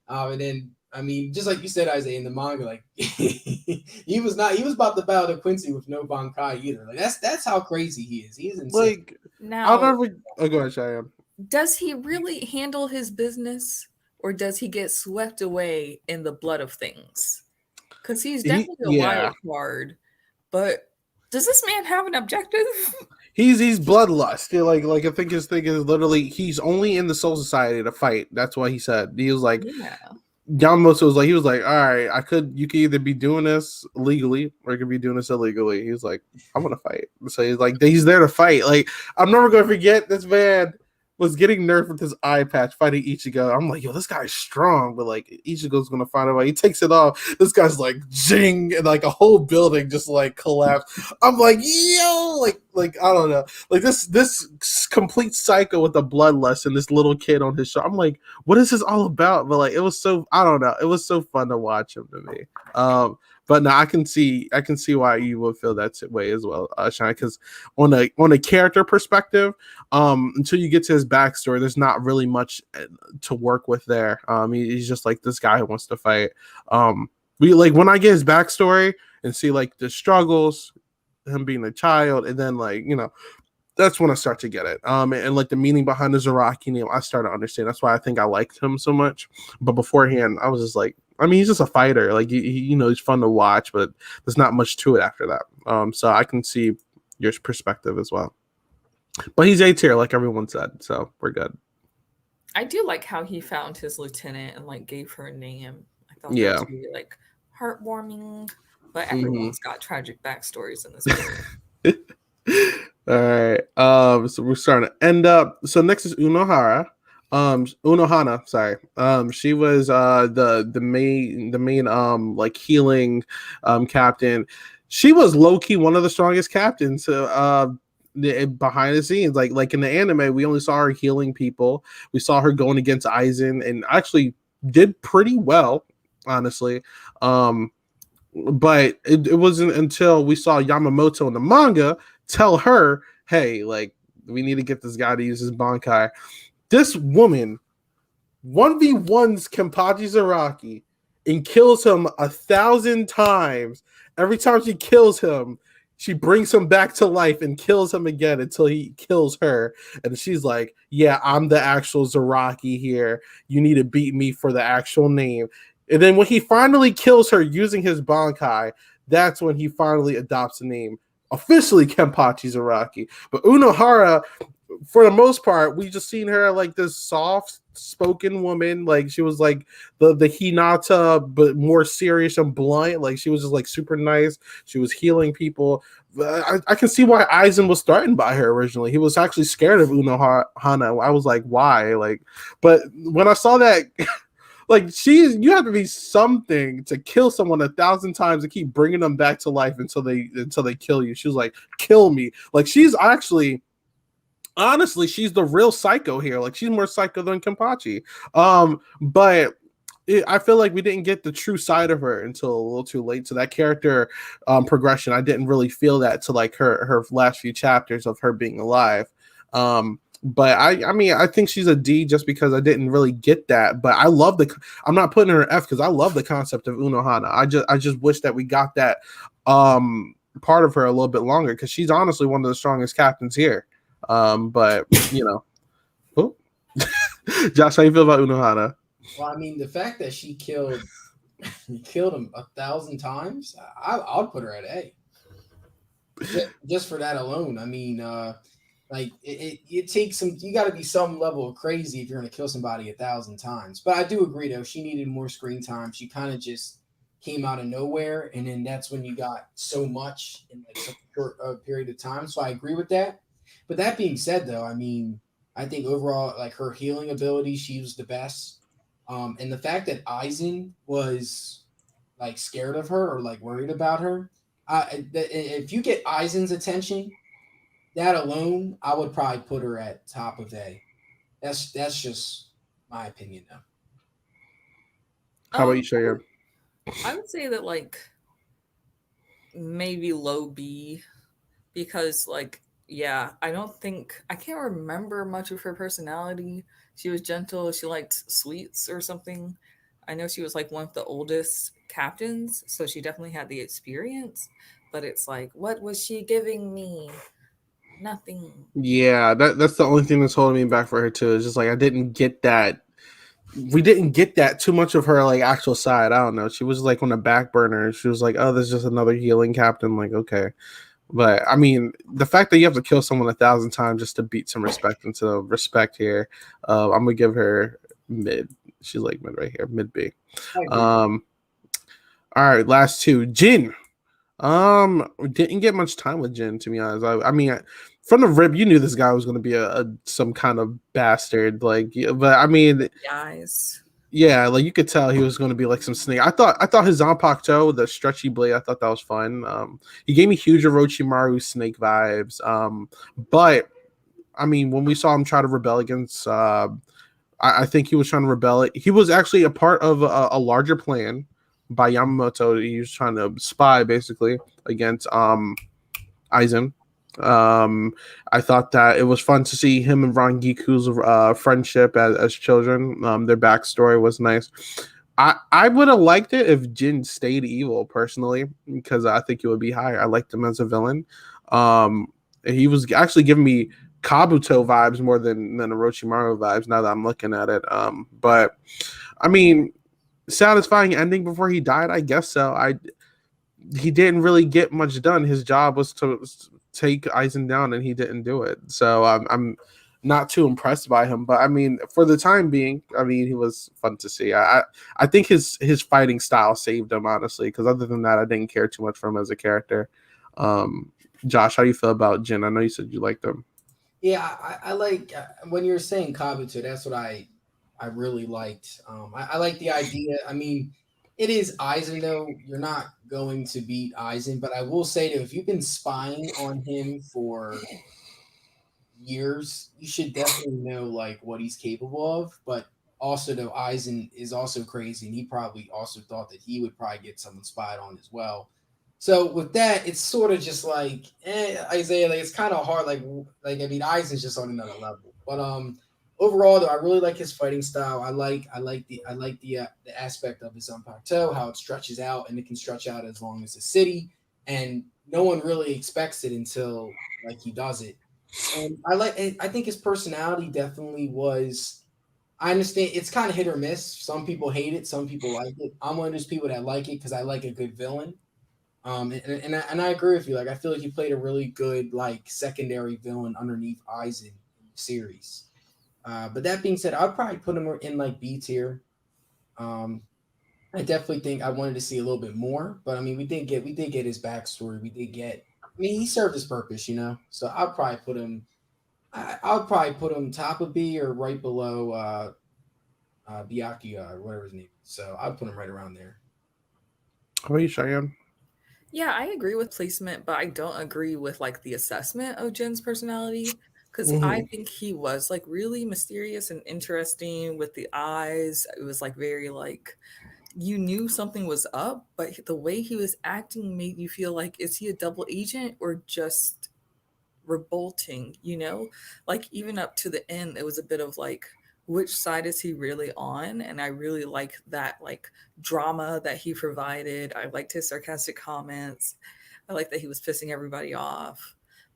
and then I mean, just like you said, Isaiah, in the manga, like he was about to battle the Quincy with no Bankai either. Like that's how crazy he is. He's insane. Like now, go ahead, Cheyenne. Does he really handle his business, or does he get swept away in the blood of things? Because he's definitely a wild card. But does this man have an objective? He's bloodlust. Like I think his thing is literally he's only in the Soul Society to fight. That's what he said. He was like, Yamamoto was like, he was like, all right, you could either be doing this legally or you could be doing this illegally. He's like, I want to fight. So he's like, he's there to fight. Like I'm never gonna forget this man was getting nerfed with his eye patch fighting Ichigo. I'm like, yo, this guy's strong, but like Ichigo's gonna find a way. He takes it off. This guy's like jing, and like a whole building just like collapsed. I'm like, yo, like I don't know, like this complete psycho with the bloodlust and this little kid on his shoulder. I'm like, what is this all about? But like, it was so I don't know. It was so fun to watch him to me. But no, I can see why you would feel that way as well, Shine. Because on a character perspective, until you get to his backstory, there's not really much to work with there. He's just like this guy who wants to fight. We like when I get his backstory and see like the struggles, him being a child, and then like that's when I start to get it. And like the meaning behind the Zaraki name, I start to understand. That's why I think I liked him so much. But beforehand, I was just like, I mean, he's just a fighter. Like he's fun to watch, but there's not much to it after that. So I can see your perspective as well. But he's A tier, like everyone said, so we're good. I do like how he found his lieutenant and like gave her a name. I thought that Yeah. was really like heartwarming. But Mhm. everyone's got tragic backstories in this movie. All right. So we're starting to end up. So next is Unohara. Unohana, sorry. She was the main like healing captain. She was low key one of the strongest captains. Behind the scenes, like in the anime, we only saw her healing people. We saw her going against Aizen, and actually did pretty well, honestly. But it wasn't until we saw Yamamoto in the manga tell her, hey, like, we need to get this guy to use his Bankai. This woman 1v1s Kenpachi Zaraki and kills him 1,000 times. Every time she kills him, she brings him back to life and kills him again until he kills her. And she's like, yeah, I'm the actual Zaraki here. You need to beat me for the actual name. And then when he finally kills her using his Bankai, that's when he finally adopts the name, officially Kenpachi Zaraki. But Unohara, for the most part, we just seen her like this soft-spoken woman. Like she was like the Hinata, but more serious and blunt. Like she was just like super nice. She was healing people. I can see why Aizen was threatened by her originally. He was actually scared of Unohana. I was like, why? Like, but when I saw that. Like you have to be something to kill someone 1,000 times and keep bringing them back to life until they kill you. She was like, kill me. Like she's actually, honestly, she's the real psycho here. Like she's more psycho than Kenpachi. But I feel like we didn't get the true side of her until a little too late. So that character progression, I didn't really feel that to like her last few chapters of her being alive. But I mean, I think she's a D just because I didn't really get that. But I love I'm not putting her an F because I love the concept of Unohana. I just wish that we got that part of her a little bit longer because she's honestly one of the strongest captains here. But oh. Josh, how you feel about Unohana? Well, I mean, the fact that she killed him 1,000 times, I'll put her at A. Just for that alone. I mean, like it takes some. You got to be some level of crazy if you're going to kill somebody 1,000 times. But I do agree, though. She needed more screen time. She kind of just came out of nowhere, and then that's when you got so much in like such a short period of time. So I agree with that. But that being said, though, I mean, I think overall, like her healing ability, she was the best. And the fact that Aizen was like scared of her or like worried about her, if you get Aizen's attention, that alone, I would probably put her at top of A. That's just my opinion, though. How about you, Shayab? I would say that like maybe low B because like yeah, I can't remember much of her personality. She was gentle, she liked sweets or something. I know she was like one of the oldest captains, so she definitely had the experience, but it's like what was she giving me? Nothing. Yeah, that's the only thing that's holding me back for her too. Is just like I didn't get that. We didn't get that too much of her like actual side. I don't know. She was like on the back burner. She was like, "Oh, there's just another healing captain." Like, okay, but I mean, the fact that you have to kill someone 1,000 times just to beat some respect into respect here, I'm gonna give her mid. She's like mid right here, mid B. All right, last two. Jin. We didn't get much time with Jin, to be honest. I mean, from the rip, you knew this guy was going to be some kind of bastard, like. But I mean, Guys. Yeah, like you could tell he was going to be like some snake. I thought his Zanpakuto, the stretchy blade, I thought that was fun. He gave me huge Orochimaru snake vibes. But I mean, when we saw him try to rebel against, I think he was trying to rebel. He was actually a part of a larger plan by Yamamoto. He was trying to spy basically against Aizen. I thought that it was fun to see him and Rangiku's friendship as children. Their backstory was nice. I would have liked it if Jin stayed evil personally because I think it would be higher. I liked him as a villain. He was actually giving me Kabuto vibes more than Orochimaru vibes. Now that I'm looking at it, but I mean, satisfying ending before he died. I guess so. He didn't really get much done. His job was to take Aizen down, and he didn't do it. So I'm not too impressed by him. But I mean, for the time being, I mean, he was fun to see. I think his fighting style saved him, honestly, because other than that, I didn't care too much for him as a character. Josh, how do you feel about Jin? I know you said you liked him. Yeah, I like when you're saying Kabuto. That's what I really liked. I like the idea. I mean, it is Aizen though. You're not going to beat Aizen, but I will say that if you've been spying on him for years, you should definitely know like what he's capable of. But also, though, Aizen is also crazy, and he probably also thought that he would probably get someone spied on as well. So with that, it's sort of just like Isaiah. Like it's kind of hard. Like I mean, Aizen's just on another level. But overall, though, I really like his fighting style. I like the aspect of his plateau, how it stretches out, and it can stretch out as long as the city, and no one really expects it until like he does it. And I think his personality definitely was. I understand it's kind of hit or miss. Some people hate it, some people like it. I'm one of those people that like it because I like a good villain. And I agree with you. Like I feel like he played a really good like secondary villain underneath Aizen in the series. But that being said, I'd probably put him in like B tier. Um, I definitely think I wanted to see a little bit more, but I mean, we did get his backstory. We did get. I mean, he served his purpose, you know. So I'll probably put him. I'll probably put him top of B or right below Byakuya or whatever his name is. So I'll put him right around there. How about you, Cheyenne? Yeah, I agree with placement, but I don't agree with like the assessment of Jin's personality because I Mm-hmm. think he was like really mysterious and interesting with the eyes. It was like very like you knew something was up, but the way he was acting made you feel like is he a double agent or just revolting, you know? Like even up to the end, it was a bit of like, which side is he really on? And I really like that like drama that he provided. I liked his sarcastic comments. I like that he was pissing everybody off.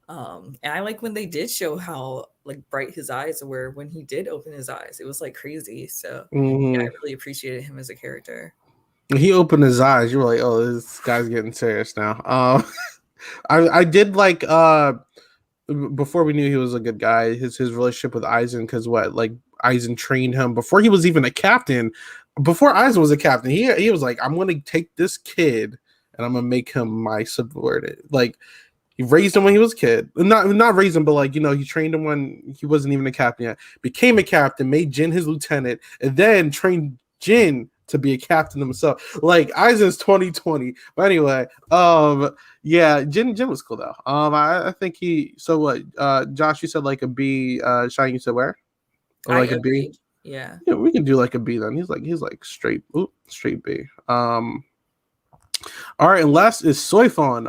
And I like when they did show how like bright his eyes were when he did open his eyes. It was like crazy. So yeah, I Mm-hmm. really appreciated him as a character. He opened his eyes. You were like, "Oh, this guy's getting serious now." I did like before we knew he was a good guy, his relationship with Aizen, because what, like, Aizen trained him before he was even a captain. Before Aizen was a captain, he was like, I'm gonna take this kid and I'm gonna make him my subordinate. Like he raised him when he was a kid. Not raised him, but like, he trained him when he wasn't even a captain yet. Became a captain, made Jin his lieutenant, and then trained Jin to be a captain himself. Like Aizen's 2020. But anyway, yeah, Jin was cool though. I think he so what Josh, you said like a B, Shine, you said where? Or I like a B? agreed. Yeah. Yeah, we can do like a B then. He's like straight B. All right, and last is Soifon,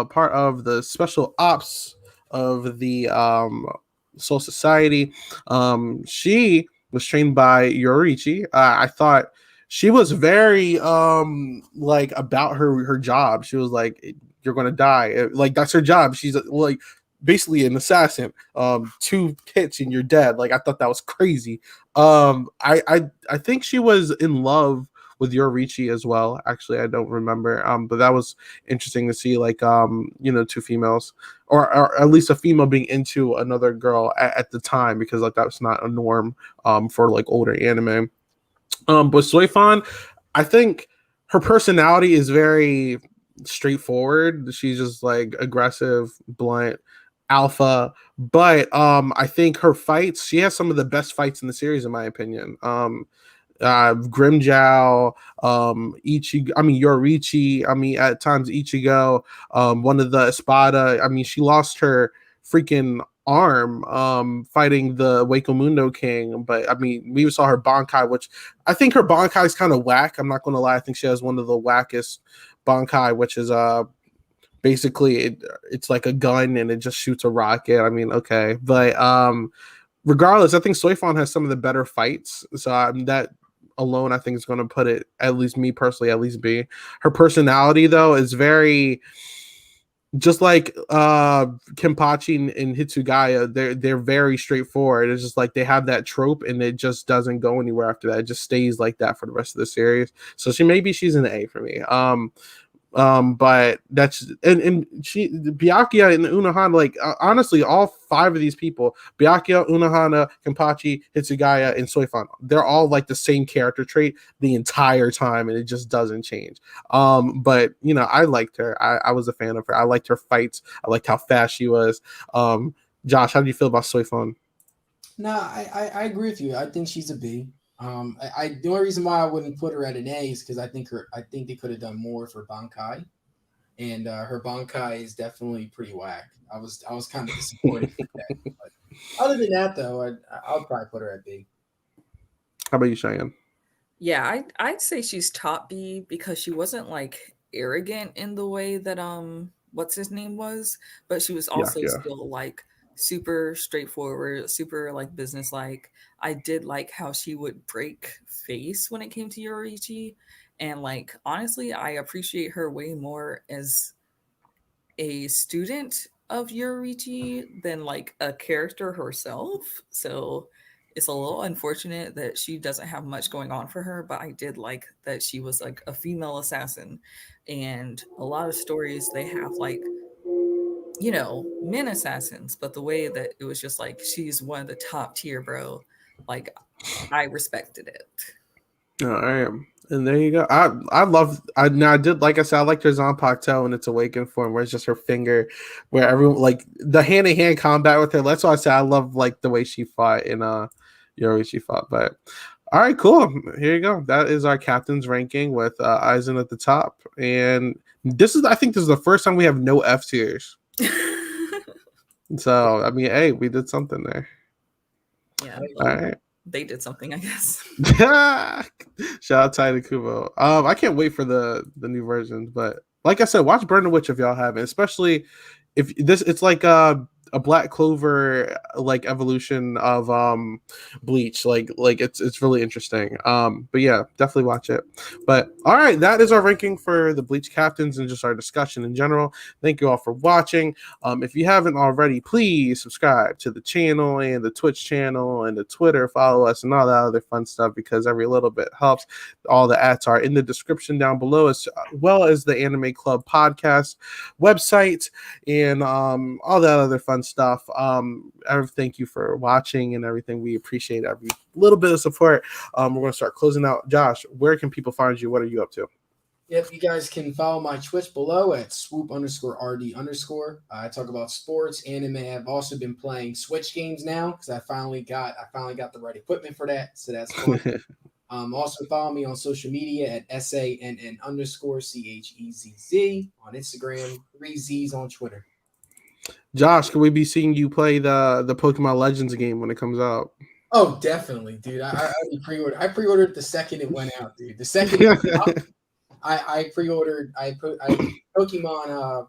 part of the special ops of the Soul Society. She was trained by Yoriichi. I thought she was very like about her job. She was like, "You're gonna die." Like that's her job. She's like basically an assassin. Two hits and you're dead. Like I thought that was crazy. I think she was in love with Yorichi as well. Actually, I don't remember. But that was interesting to see, like, two females, or at least a female being into another girl at the time, because like that's not a norm for like older anime. But Soifan, I think her personality is very straightforward. She's just like aggressive, blunt, alpha. But I think her fights, she has some of the best fights in the series, in my opinion. Grimjow, Yorichi, at times Ichigo, one of the Espada. I mean, she lost her freaking arm fighting the Wakemundo King, but I mean, we saw her Bankai, which I think her Bankai is kind of whack. I'm not gonna lie, I think she has one of the wackest Bankai, which is basically it's like a gun and it just shoots a rocket. I mean, okay, but regardless, I think Soifon has some of the better fights. So that alone, I think, is going to put it, at least me personally, at least B. Her personality, though, is very just like Kenpachi and Hitsugaya, they're very straightforward. It's just like they have that trope and it just doesn't go anywhere after that. It just stays like that for the rest of the series. So she's an A for me. But that's and she Byakuya and Unohana, like honestly, all five of these people, Byakuya, Unohana, Kenpachi, Hitsugaya, and Soifan, they're all like the same character trait the entire time, and it just doesn't change. But I liked her. I was a fan of her. I liked her fights. I liked how fast she was. Josh, how do you feel about Soifan? No, I agree with you. I think she's a B. The only reason why I wouldn't put her at an A is because I think they could have done more for Bankai, and her Bankai is definitely pretty whack. I was kind of disappointed with that. But other than that, though, I'll probably put her at B. How about you, Cheyenne? Yeah, I'd say she's top B because she wasn't like arrogant in the way that what's his name was, but she was also Byakuya. still like super straightforward, super like businesslike. I did like how she would break face when it came to Yoriichi, and like honestly, I appreciate her way more as a student of Yoriichi than like a character herself. So it's a little unfortunate that she doesn't have much going on for her, but I did like that she was like a female assassin. And a lot of stories they have like, men assassins, but the way that it was just like she's one of the top tier, bro. Like I respected it. All right. And there you go. I did, like I said, I liked her Zanpakuto in its awakened form, where it's just her finger, where everyone like the hand to hand combat with her. That's why I said I love like the way she fought in Yori she fought. But all right, cool. Here you go. That is our captain's ranking with Aizen at the top. And I think this is the first time we have no F tiers. So I mean, hey, we did something there. Yeah. All right. They did something, I guess. Shout out Ty Kubo. I can't wait for the new versions, but like I said, watch Burn the Witch if y'all haven't, especially if it's like a Black Clover like evolution of Bleach. Like it's really interesting. But yeah, definitely watch it. But all right, that is our ranking for the Bleach captains and just our discussion in general. Thank you all for watching. If you haven't already, please subscribe to the channel and the Twitch channel and the Twitter. Follow us and all that other fun stuff because every little bit helps. All the ads are in the description down below, as well as the Anime Club podcast website and all that other fun stuff. Thank you for watching and everything. We appreciate every little bit of support. We're going to start closing out. Josh, where can people find you? What are you up to? Yep, you guys can follow my Twitch below at swoop_rd_. I talk about sports, anime. I've also been playing Switch games now because I finally got the right equipment for that, so that's fun. Also follow me on social media at SANN_CHEZZ on Instagram, 3Zs on Twitter. Josh, can we be seeing you play the Pokemon Legends game when it comes out? Oh, definitely, dude. I pre-ordered. I pre-ordered the second it went out, dude. The second it went out, I pre-ordered. I Pokemon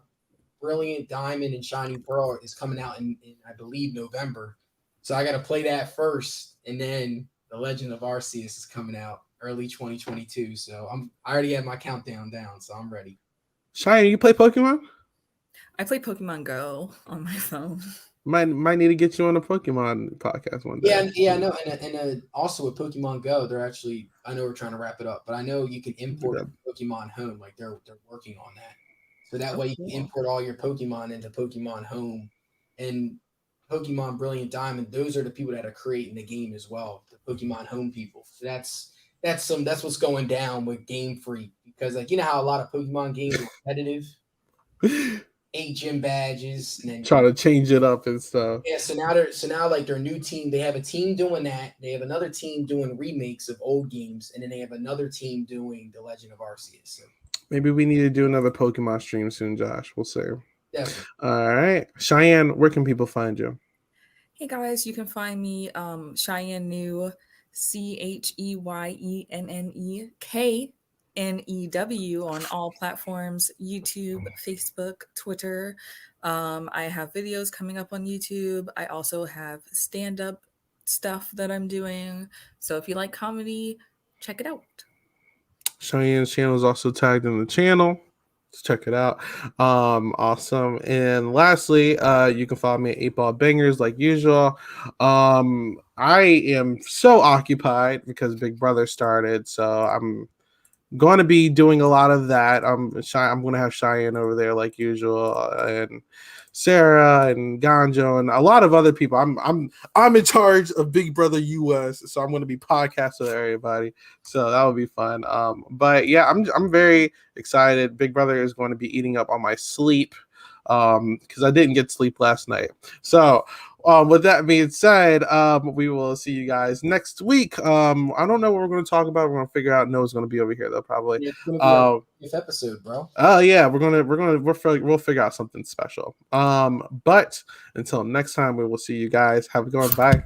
Brilliant Diamond and Shiny Pearl is coming out in I believe November, so I got to play that first, and then the Legend of Arceus is coming out early 2022. So I already have my countdown down, so I'm ready. Shiny, you play Pokemon? I play Pokemon Go on my phone. Might need to get you on a Pokemon podcast one day. Yeah, I know. And also with Pokemon Go, they're actually, I know we're trying to wrap it up, but I know you can import Pokemon Home. Like they're working on that, so that way you can import all your Pokemon into Pokemon Home, and Pokemon Brilliant Diamond. Those are the people that are creating the game as well, the Pokemon Home people. So that's what's going down with Game Freak, because like how a lot of Pokemon games are competitive. 8 gym badges and then try to change it up and stuff. Yeah, so now like their new team, they have a team doing that. They have another team doing remakes of old games, and then they have another team doing The Legend of Arceus. So maybe we need to do another Pokemon stream soon, Josh. We'll see. Definitely. All right. Cheyenne, where can people find you? Hey guys, you can find me Cheyenne New, CHEYENNEKNEW on all platforms, YouTube, Facebook, Twitter. I have videos coming up on YouTube. I also have stand-up stuff that I'm doing. So if you like comedy, check it out. Cheyenne's channel is also tagged in the channel. Let's check it out. Awesome. And lastly, you can follow me at 8 Ball Bangers like usual. I am so occupied because Big Brother started, so I'm going to be doing a lot of that. I'm going to have Cheyenne over there like usual, and Sarah and Ganjo and a lot of other people. I'm in charge of Big Brother US, so I'm going to be podcasting with everybody. So that would be fun. But yeah, I'm very excited. Big Brother is going to be eating up on my sleep because I didn't get sleep last night. So with that being said, we will see you guys next week. I don't know what we're going to talk about. We're going to figure out. Noah's going to be over here though, probably. Yeah, it's gonna be our 5th episode, bro. Oh yeah, we'll figure out something special. But until next time, we will see you guys. Have a good one. Bye.